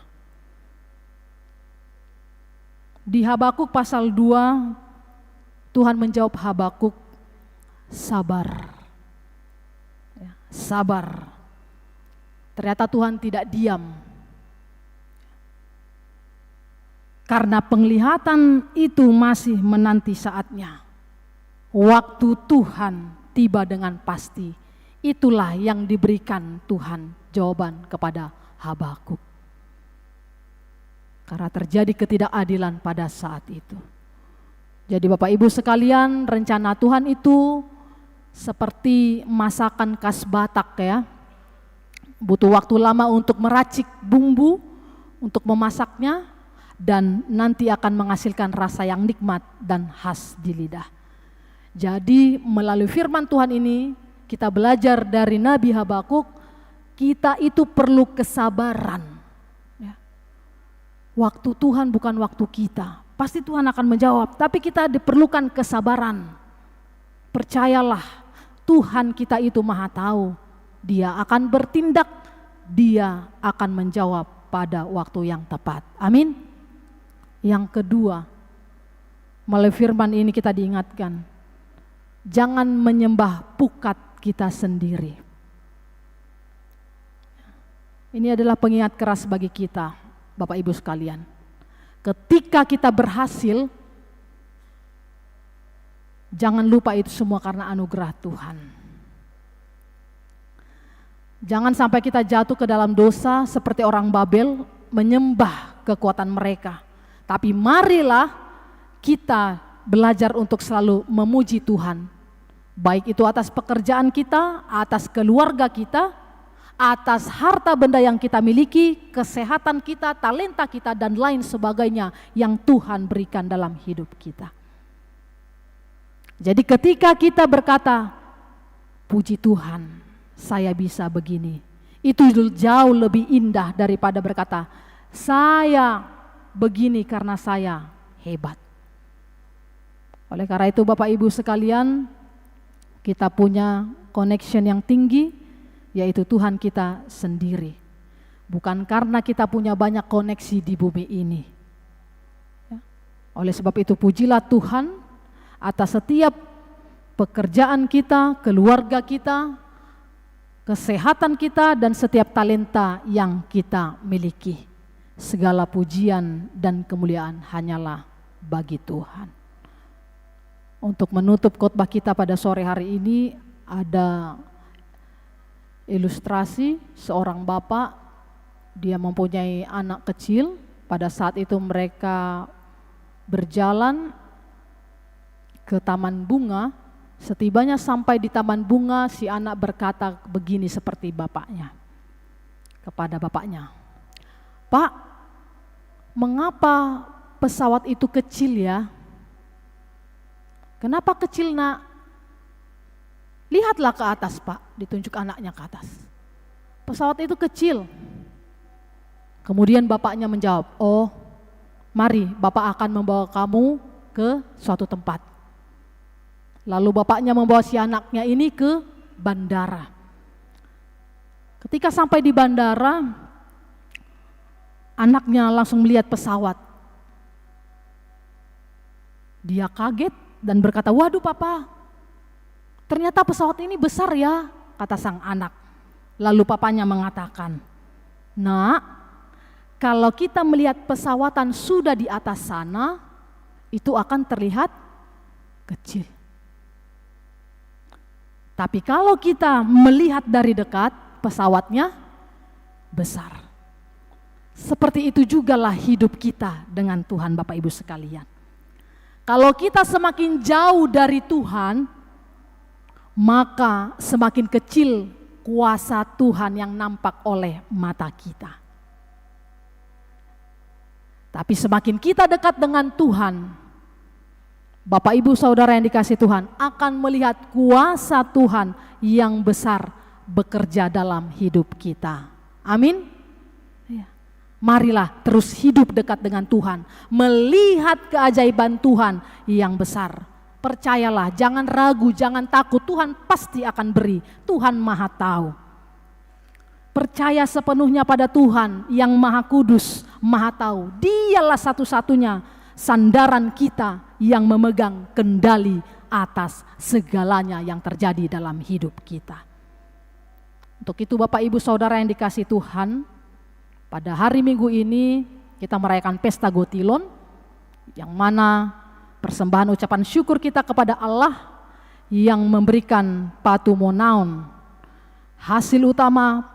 Di Habakuk pasal 2, Tuhan menjawab Habakuk, sabar. Ya, sabar. Ternyata Tuhan tidak diam. Karena penglihatan itu masih menanti saatnya. Waktu Tuhan tiba dengan pasti. Itulah yang diberikan Tuhan jawaban kepada Habakuk. Karena terjadi ketidakadilan pada saat itu. Jadi Bapak Ibu sekalian, rencana Tuhan itu seperti masakan khas Batak ya. Butuh waktu lama untuk meracik bumbu, untuk memasaknya, dan nanti akan menghasilkan rasa yang nikmat dan khas di lidah. Jadi melalui firman Tuhan ini kita belajar dari Nabi Habakuk, kita itu perlu kesabaran. Ya. Waktu Tuhan bukan waktu kita, pasti Tuhan akan menjawab, tapi kita diperlukan kesabaran. Percayalah, Tuhan kita itu Maha Tahu, Dia akan bertindak, Dia akan menjawab pada waktu yang tepat. Amin. Yang kedua, melalui firman ini kita diingatkan, jangan menyembah pukat kita sendiri. Ini adalah pengingat keras bagi kita, Bapak Ibu sekalian. Ketika kita berhasil, jangan lupa itu semua karena anugerah Tuhan. Jangan sampai kita jatuh ke dalam dosa seperti orang Babel, menyembah kekuatan mereka. Tapi marilah kita belajar untuk selalu memuji Tuhan. Baik itu atas pekerjaan kita, atas keluarga kita, atas harta benda yang kita miliki, kesehatan kita, talenta kita, dan lain sebagainya yang Tuhan berikan dalam hidup kita. Jadi ketika kita berkata, puji Tuhan, saya bisa begini, itu jauh lebih indah daripada berkata, saya begini karena saya hebat. Oleh karena itu Bapak Ibu sekalian, kita punya connection yang tinggi, yaitu Tuhan kita sendiri. Bukan karena kita punya banyak koneksi di bumi ini. Oleh sebab itu pujilah Tuhan atas setiap pekerjaan kita, keluarga kita, kesehatan kita, dan setiap talenta yang kita miliki. Segala pujian dan kemuliaan hanyalah bagi Tuhan. Untuk menutup khotbah kita pada sore hari ini, ada ilustrasi seorang bapak, dia mempunyai anak kecil. Pada saat itu mereka berjalan ke taman bunga. Setibanya sampai di taman bunga, si anak berkata begini seperti bapaknya, kepada bapaknya, "Pak, mengapa pesawat itu kecil ya?" "Kenapa kecil, Nak?" "Lihatlah ke atas, Pak." Ditunjuk anaknya ke atas. "Pesawat itu kecil." Kemudian bapaknya menjawab, "Oh, mari Bapak akan membawa kamu ke suatu tempat." Lalu bapaknya membawa si anaknya ini ke bandara. Ketika sampai di bandara, anaknya langsung melihat pesawat. Dia kaget dan berkata, "Waduh Papa, ternyata pesawat ini besar ya," kata sang anak. Lalu papanya mengatakan, "Nak, kalau kita melihat pesawatan sudah di atas sana, itu akan terlihat kecil. Tapi kalau kita melihat dari dekat, pesawatnya besar." Seperti itu jugalah hidup kita dengan Tuhan Bapak Ibu sekalian. Kalau kita semakin jauh dari Tuhan, maka semakin kecil kuasa Tuhan yang nampak oleh mata kita. Tapi semakin kita dekat dengan Tuhan, Bapak Ibu Saudara yang dikasihi Tuhan, akan melihat kuasa Tuhan yang besar bekerja dalam hidup kita. Amin. Ya. Marilah terus hidup dekat dengan Tuhan, melihat keajaiban Tuhan yang besar. Percayalah, jangan ragu, jangan takut, Tuhan pasti akan beri. Tuhan Maha Tahu. Percaya sepenuhnya pada Tuhan yang Maha Kudus, Maha Tahu. Dialah satu-satunya sandaran kita yang memegang kendali atas segalanya yang terjadi dalam hidup kita. Untuk itu Bapak Ibu Saudara yang dikasihi Tuhan, pada hari Minggu ini kita merayakan Pesta Gotilon, yang mana persembahan ucapan syukur kita kepada Allah yang memberikan patumonaun, hasil utama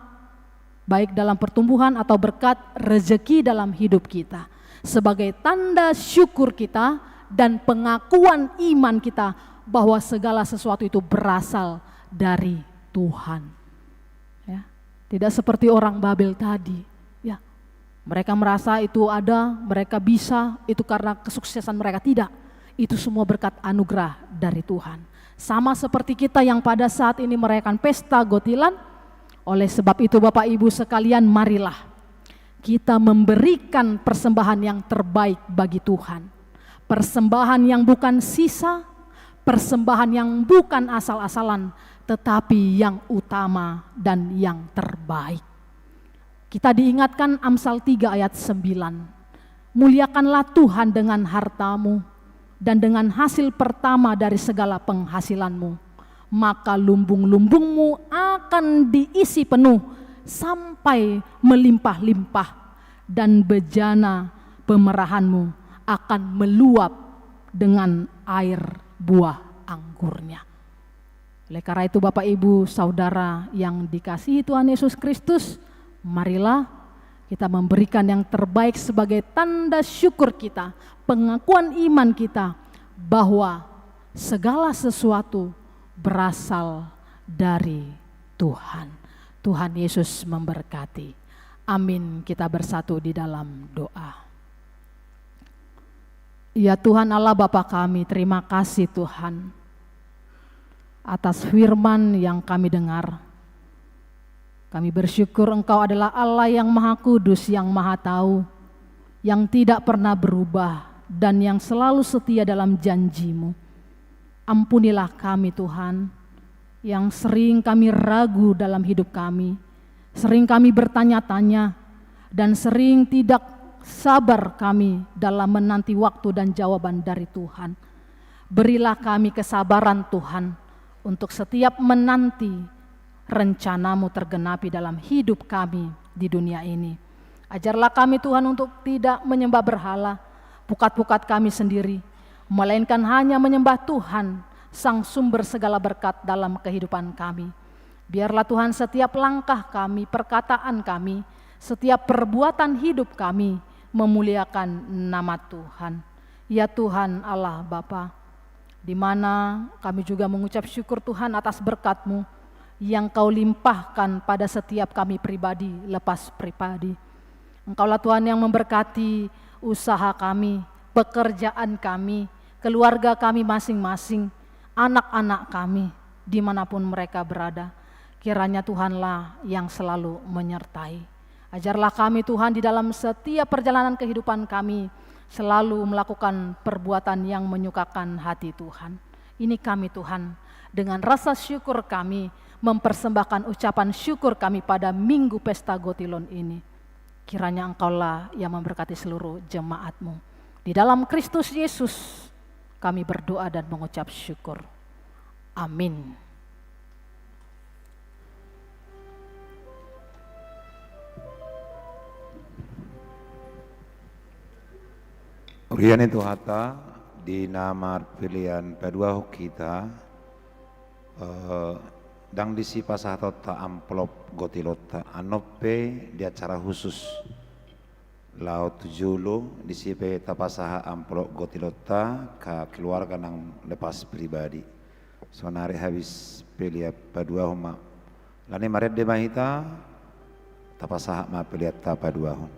baik dalam pertumbuhan atau berkat rezeki dalam hidup kita, sebagai tanda syukur kita dan pengakuan iman kita bahwa segala sesuatu itu berasal dari Tuhan. Ya, tidak seperti orang Babel tadi. Ya, mereka merasa itu ada, mereka bisa, itu karena kesuksesan mereka. Tidak, itu semua berkat anugerah dari Tuhan. Sama seperti kita yang pada saat ini merayakan Pesta Gotilan. Oleh sebab itu Bapak Ibu sekalian, marilah kita memberikan persembahan yang terbaik bagi Tuhan. Persembahan yang bukan sisa, persembahan yang bukan asal-asalan, tetapi yang utama dan yang terbaik. Kita diingatkan Amsal 3 ayat 9. Muliakanlah Tuhan dengan hartamu dan dengan hasil pertama dari segala penghasilanmu. Maka lumbung-lumbungmu akan diisi penuh sampai melimpah-limpah, dan bejana pemerahanmu akan meluap dengan air buah anggurnya. Oleh karena itu Bapak Ibu Saudara yang dikasihi Tuhan Yesus Kristus, marilah kita memberikan yang terbaik sebagai tanda syukur kita, pengakuan iman kita bahwa segala sesuatu berasal dari Tuhan. Tuhan Yesus memberkati. Amin. Kita bersatu di dalam doa. Ya Tuhan Allah Bapa kami, terima kasih Tuhan atas firman yang kami dengar. Kami bersyukur Engkau adalah Allah yang Maha Kudus, yang Maha Tahu, yang tidak pernah berubah dan yang selalu setia dalam janji-Mu. Ampunilah kami Tuhan, yang sering kami ragu dalam hidup kami, sering kami bertanya-tanya, dan sering tidak sabar kami dalam menanti waktu dan jawaban dari Tuhan. Berilah kami kesabaran Tuhan untuk setiap menanti rencana-Mu tergenapi dalam hidup kami di dunia ini. Ajarlah kami Tuhan untuk tidak menyembah berhala, pukat-pukat kami sendiri, melainkan hanya menyembah Tuhan, Sang sumber segala berkat dalam kehidupan kami. Biarlah Tuhan setiap langkah kami, perkataan kami, setiap perbuatan hidup kami memuliakan nama Tuhan. Ya Tuhan Allah Bapa, di mana kami juga mengucap syukur Tuhan atas berkat-Mu yang Kau limpahkan pada setiap kami pribadi lepas pribadi. Engkaulah Tuhan yang memberkati usaha kami, pekerjaan kami, keluarga kami masing-masing, anak-anak kami dimanapun mereka berada. Kiranya Tuhanlah yang selalu menyertai. Ajarlah kami Tuhan di dalam setiap perjalanan kehidupan kami selalu melakukan perbuatan yang menyukakan hati Tuhan. Ini kami Tuhan, dengan rasa syukur kami mempersembahkan ucapan syukur kami pada Minggu Pesta Gotilon ini. Kiranya Engkaulah yang memberkati seluruh jemaat-Mu. Di dalam Kristus Yesus kami berdoa dan mengucap syukur. Amin. Urian itu hata di nama pilihan pedua kita dang disi pasahato ta amplop gotilota anope di acara khusus laut julu disipe tapasaha amplop gotilota ka keluarga nang lepas pribadi sonari habis pilih padua homa lani maret de mahita tapasaha ma pilih tapadua hom.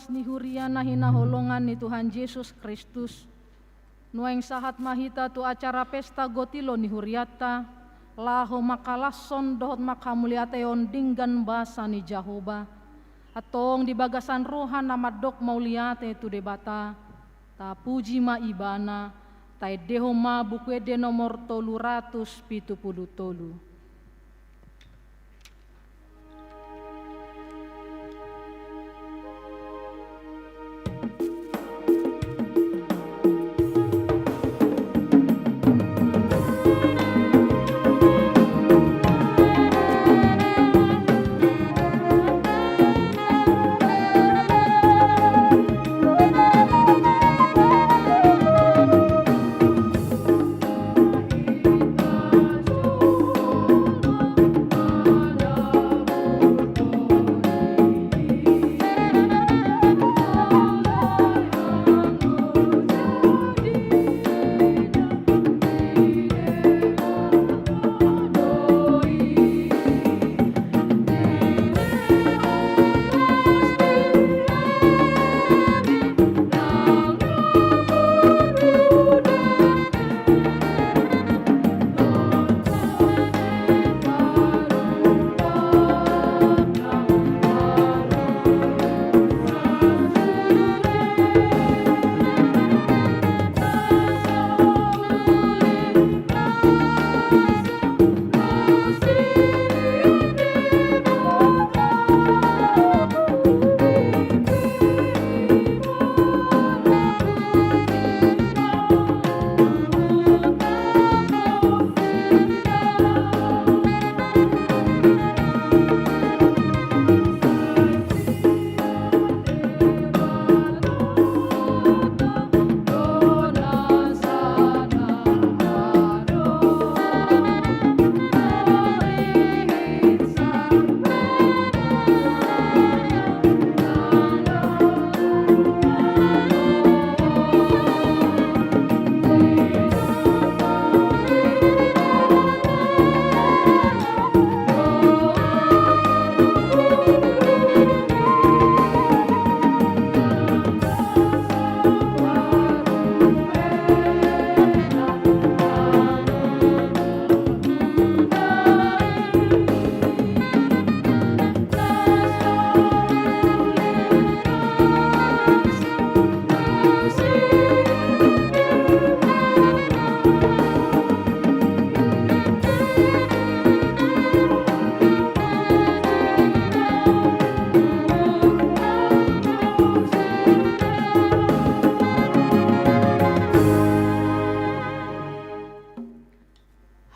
ruas ni huriana hina holongan ni Tuhan Yesus Kristus. Nueng sahat mahita tu acara pesta gotilo ni huriata, laho makalasson dohot makamuliateon dinggan basa ni Jahoba. Atong di bagasan rohan namadok mauliate tu debata, ta puji ma ibana, ta deho ma bukwede nomor 373.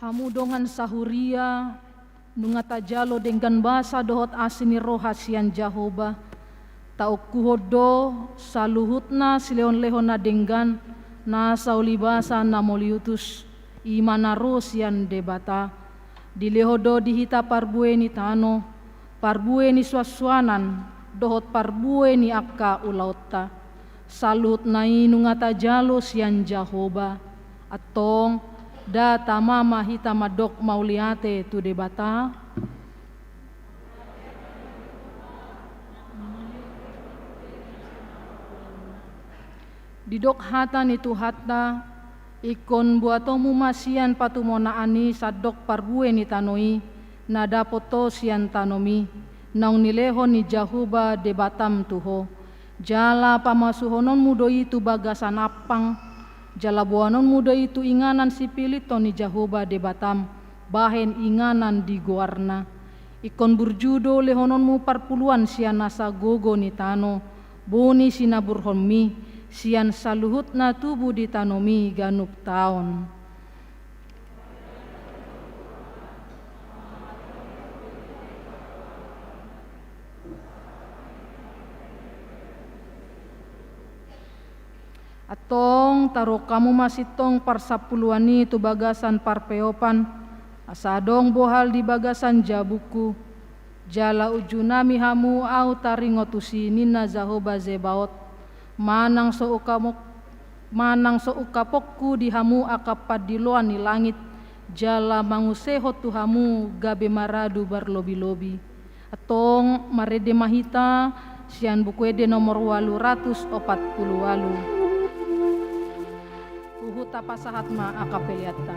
Hamudongan sahuria nungata jalo dengan basa dohot asini rohasian Jahoba tau kuhodo saluhutna sileon lehona dengan na saulibasa na moliutus imana rosian debata di lehodo dihita parbue ni tano parbue ni suaswanan dohot parbue ni akka ulautta saluhut nai nungata jalo sian Jahoba atong data mama hita madok mauliate tu debata didok hata ni tu hatta ikon buatomu masian patumona ani sadok parbue ni tanoi nada poto sian tanomi naung nileho ni Jahoba debatam tuho jala pamasuhonon mudo itu bagasan apang jala buanon muda itu inganan si pilito ni Jahoba debatam bahen inganan di guarna ikon burjudo lehononmu parpuluan sian nasa gogo ni tano boni sinaburhonmi sian saluhut na tubuh di tanomi ganup taon atong taro kamu masitong parsapuluani tu bagasan parpeopan asadong bohal di bagasan jabuku jala ujunami hamu au taringotusi nina Jahoba Zebaot manang so ukapokku di hamu akapadiloan ni langit jala manguseho tu hamu gabe maradu barlobi-lobi atong marede mahita sian buku ede nomor 848. Uhuta pasahat ma akapeliata.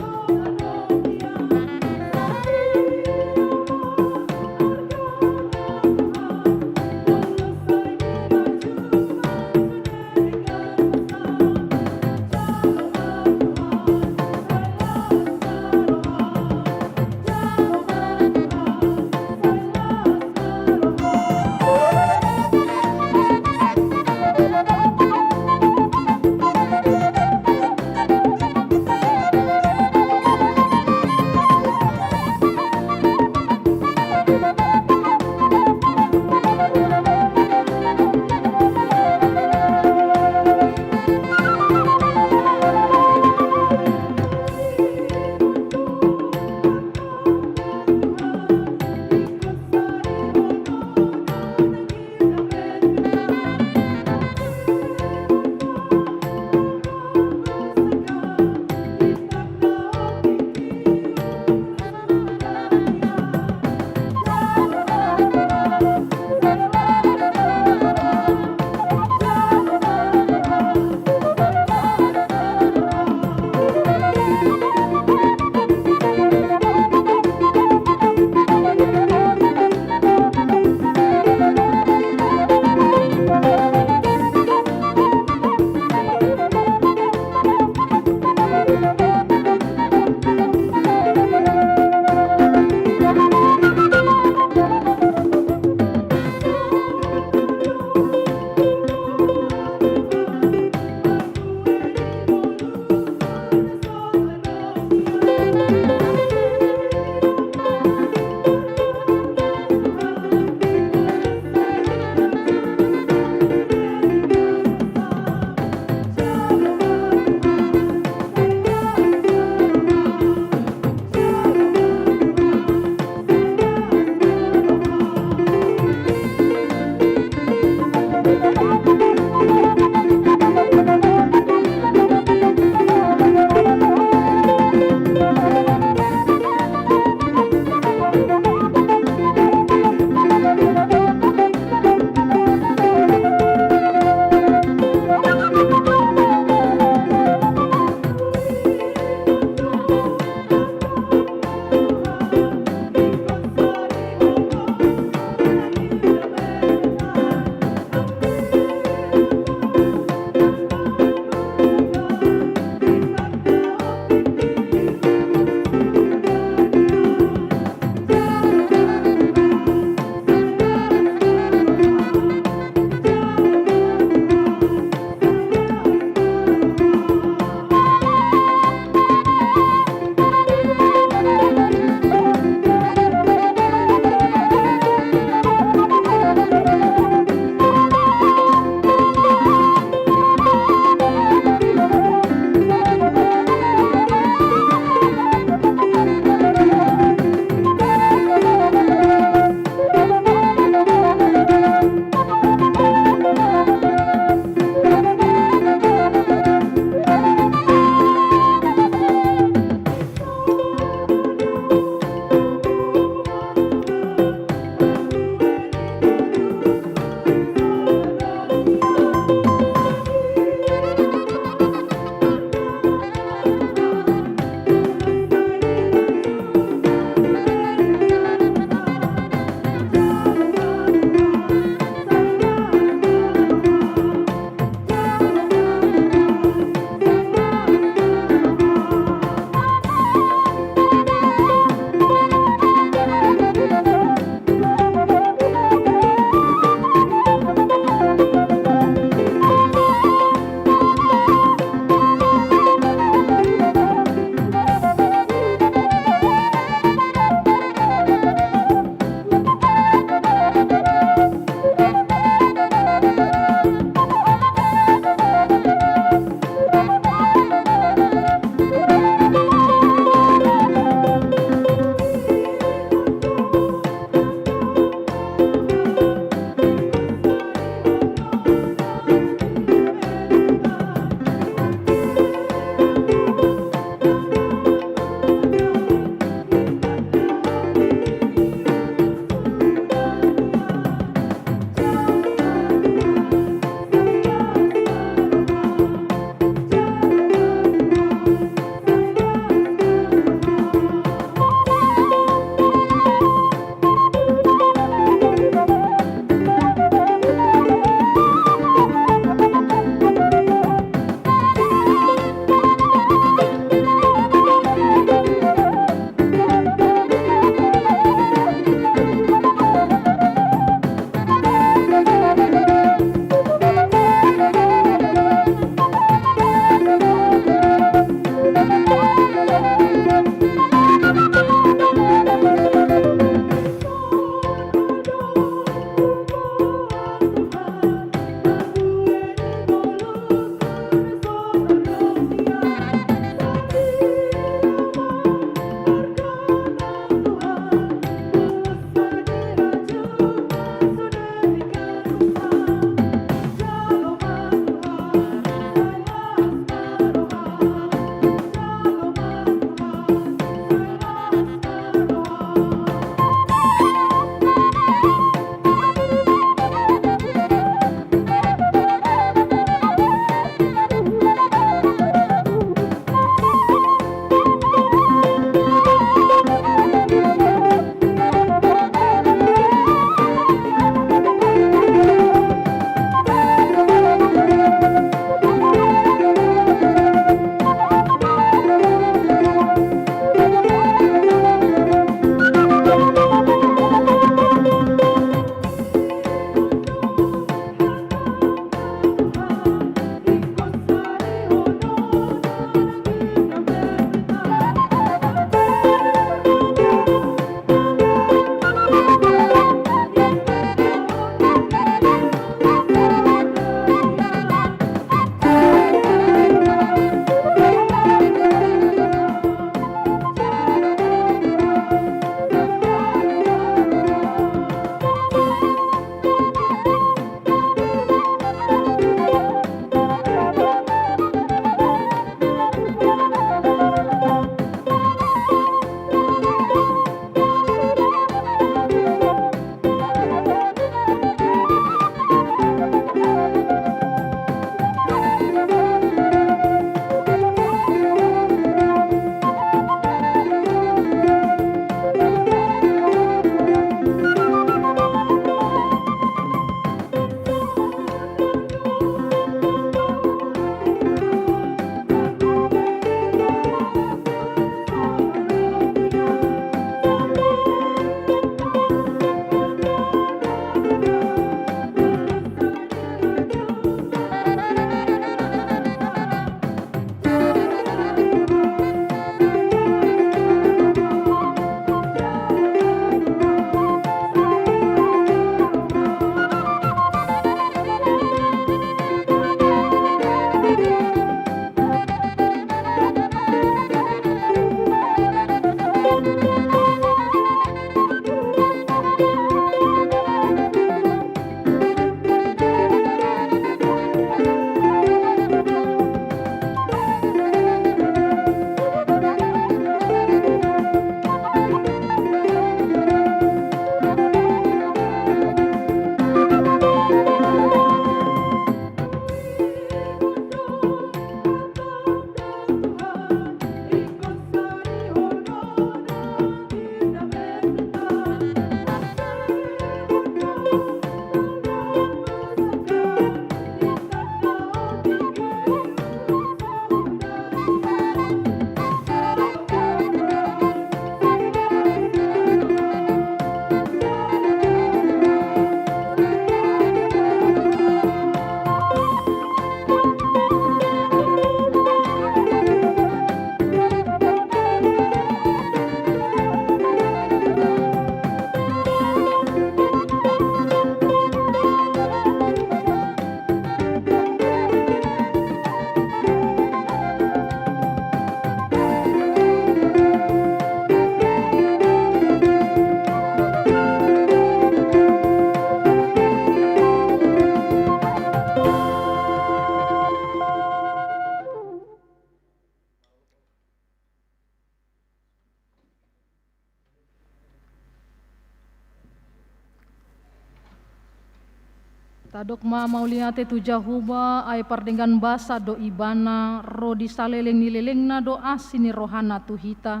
Tadok ma mauliate tu jahuba ay pardenggan basa do ibana ro di saleleng nilelengna do asini rohana tu hita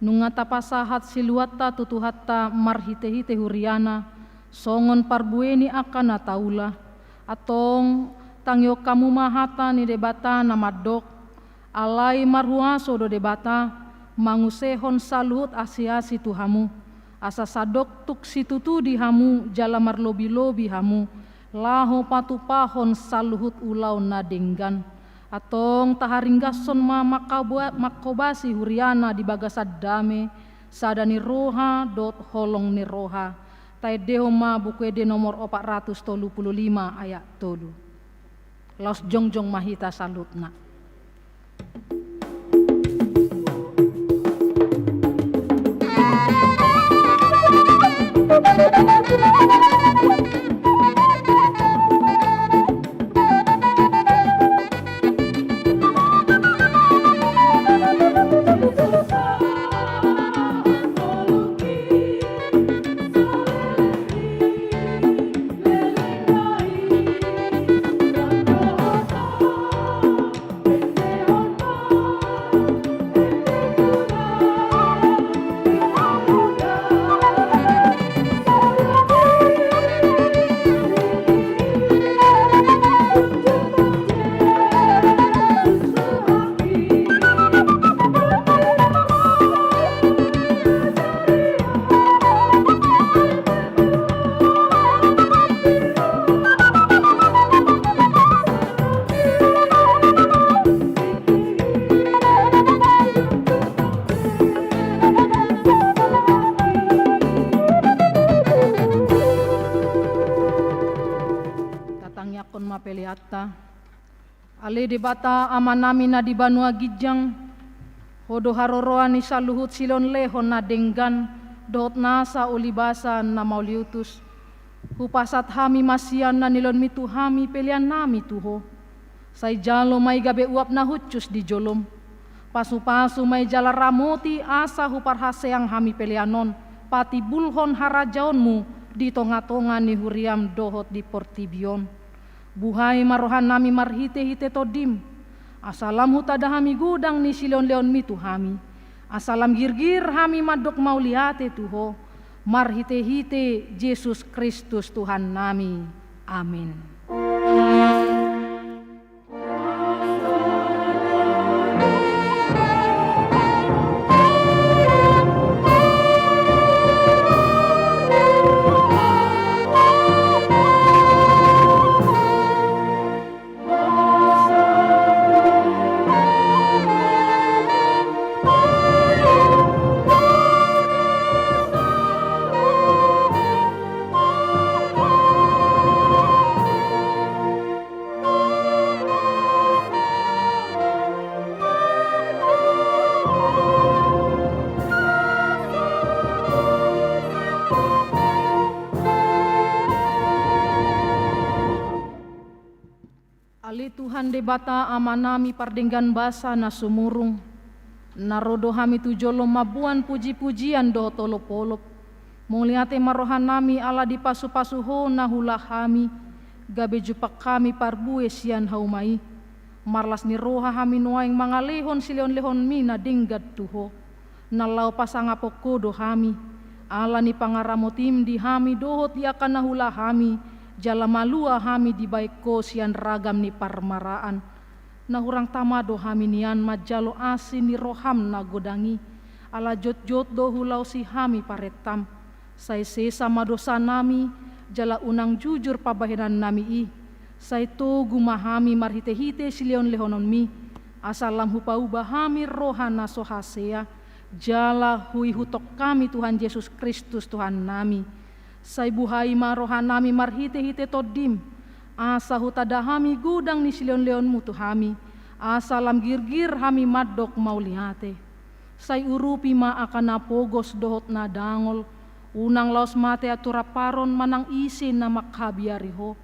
nungata pasahat siluata tutuhatta marhite-hite huriana songon parbueni akana taula atong tangyo kamu mahata ni debata namadok alai marhuaso do debata mangusehon saluhut asiasi tuhamu asa sadok tuk situtu di hamu jala marlobi-lobi hamu laho patupahon saluhut ulau nadenggan atong taharinggason ma makobasi huriana di bagasad dame sadani roha dot holong ni roha tai deho ma bukuede nomor 435 ayat 3 laos jongjong mahita salutna. Ale debata amanami na di banua gijang hodo haroroan ni saluhut silon lehon na denggan dot nasa ulibasa na mauliutus hupasat hami masian na nilon mitu hami pelian nami tuho say jalo may gabe uap na hutcus di jolom pasu-pasu may jala ramoti asa huparhaseang hami pelianon pati bulhon harajaonmu di tonga-tonga ni huriam dohot di portibion buhay marohan nami marhite-hite todim asalam hutada hami gudang ni silon leon mitu hami asalam girgir hami madok mauliate tuho marhite-hite Yesus Kristus Tuhan nami amin. Tuhan debata amanami pardenggan basa na sumurung narodo hami tujolo mabuan puji-pujian do tolop-olop muliate marohan nami ala di pasu-pasuho na hula hami gabe jupak kami parbue sian haumai marlas ni roha hami nuaing mangalehon silion-lehon mi na dinggad tuho nalau pasangapoko do hami ala ni pangaramotim di hami dohot iakan na hula hami jala malua hami di baiko sian ragam ni parmaraan na hurang tamado hami nian majalo asin ni roham na godangi ala jot-jot do hulau si hami paretam say sesa madosa nami jala unang jujur pabahinan nami i say to gumahami marhite-hite silion lehonon mi asalam hupauba hami rohana sohasea jala hui hutok kami Tuhan Yesus Kristus Tuhan nami say buhay marohan nami marhite-hite todim asa hutada hami gudang ni silion leon mutu hami asa lam girgir hami madok maulihate say urupi ma akan napogos dohot na dangol unang laos mate aturaparon manang isin na makhabiariho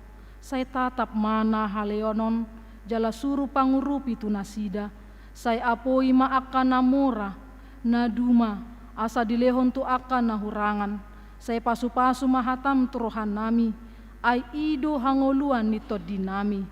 say tatap mana haleonon jala suru pangurupi tunasida say apoi ma akan namora na duma asa dilehon tu akan nahurangan say pasu-pasu mahatam turohan nami ai ido hangoluan ni to dinami.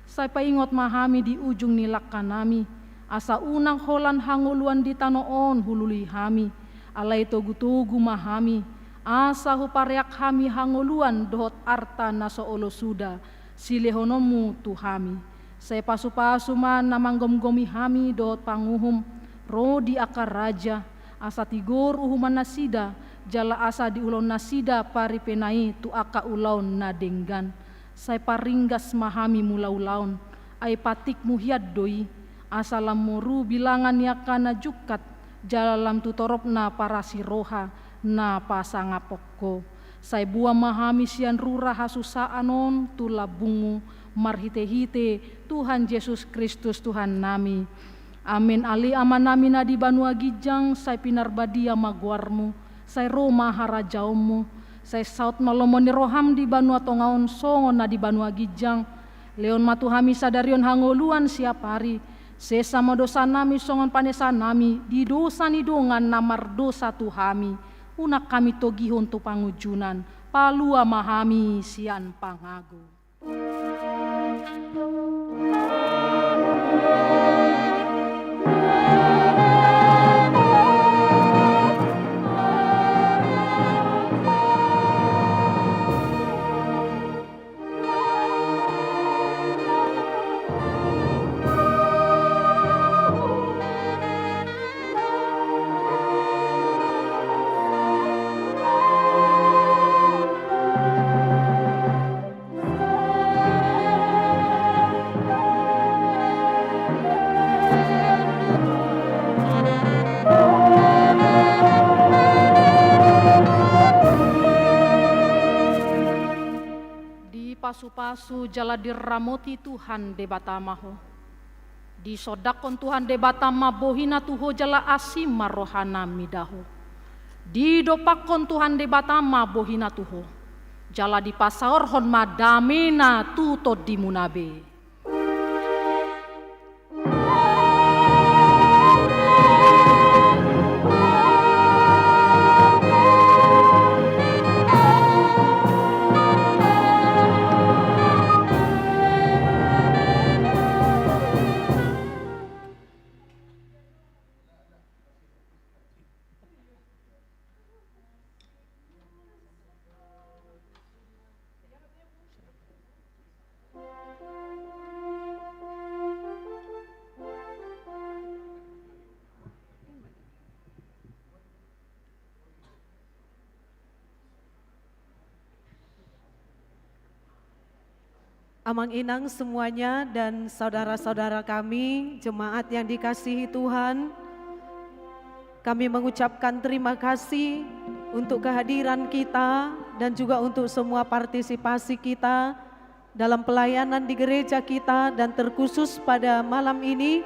Sai paingot mahami di ujung nilak kanami, asa unang holan hangoluan di tanoon hulului hami, alai togu-togu mahami, asa hupareak hami hangoluan dohot arta naso olo suda, silehonomu tuhami. Sai pasu-pasu man namanggom-gomi hami dohot panguhum, rodi akar raja, asa tigor uhuman nasida, jala asa diulon nasida pari penai tu aka ulaun nadenggan. Sai paringgas mahami mulaulaun, ai patik muhiad doi, asalam moru bilangan yakana jukat, jalalam tutorop na para siroha, na pasangapokko. Sai buah mahami sian rura hasusa anon tu labungu, marhite-hite Tuhan Yesus Kristus Tuhan nami. Amin. Ali amanami na di Banua Gijang, sai pinarbadia maguarmu, sai Roma harajaumu, sai saut malomoni roham di Banua Tongaon songon na di Banua Gijang, leon matuhami sadarion hangoluan siap hari, sesama dosa nami songon panesa nami, di dosa ni dongan namar dosa tuhami, unak kami togihon tu pangujunan, palua mahami sian pangagu. Pasu-pasu jala diramoti Tuhan debatamaho, di sodakon Tuhan debatama bohina tuho jala asima rohana midaho, di dopakon Tuhan debatama bohina tuho, jala di pasaorhon madamena tuto dimunabe. Amang Inang semuanya dan saudara-saudara kami, jemaat yang dikasihi Tuhan, kami mengucapkan terima kasih untuk kehadiran kita dan juga untuk semua partisipasi kita dalam pelayanan di gereja kita, dan terkhusus pada malam ini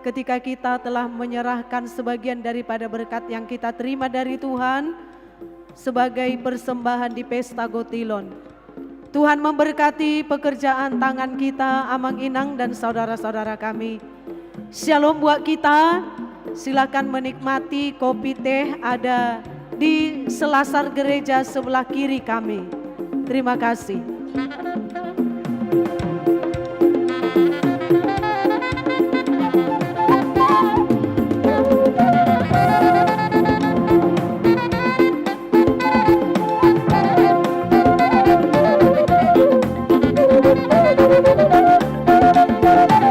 ketika kita telah menyerahkan sebagian daripada berkat yang kita terima dari Tuhan sebagai persembahan di Pesta Gotilon. Tuhan memberkati pekerjaan tangan kita, Amang Inang dan saudara-saudara kami. Shalom buat kita, silakan menikmati kopi teh ada di selasar gereja sebelah kiri kami. Terima kasih.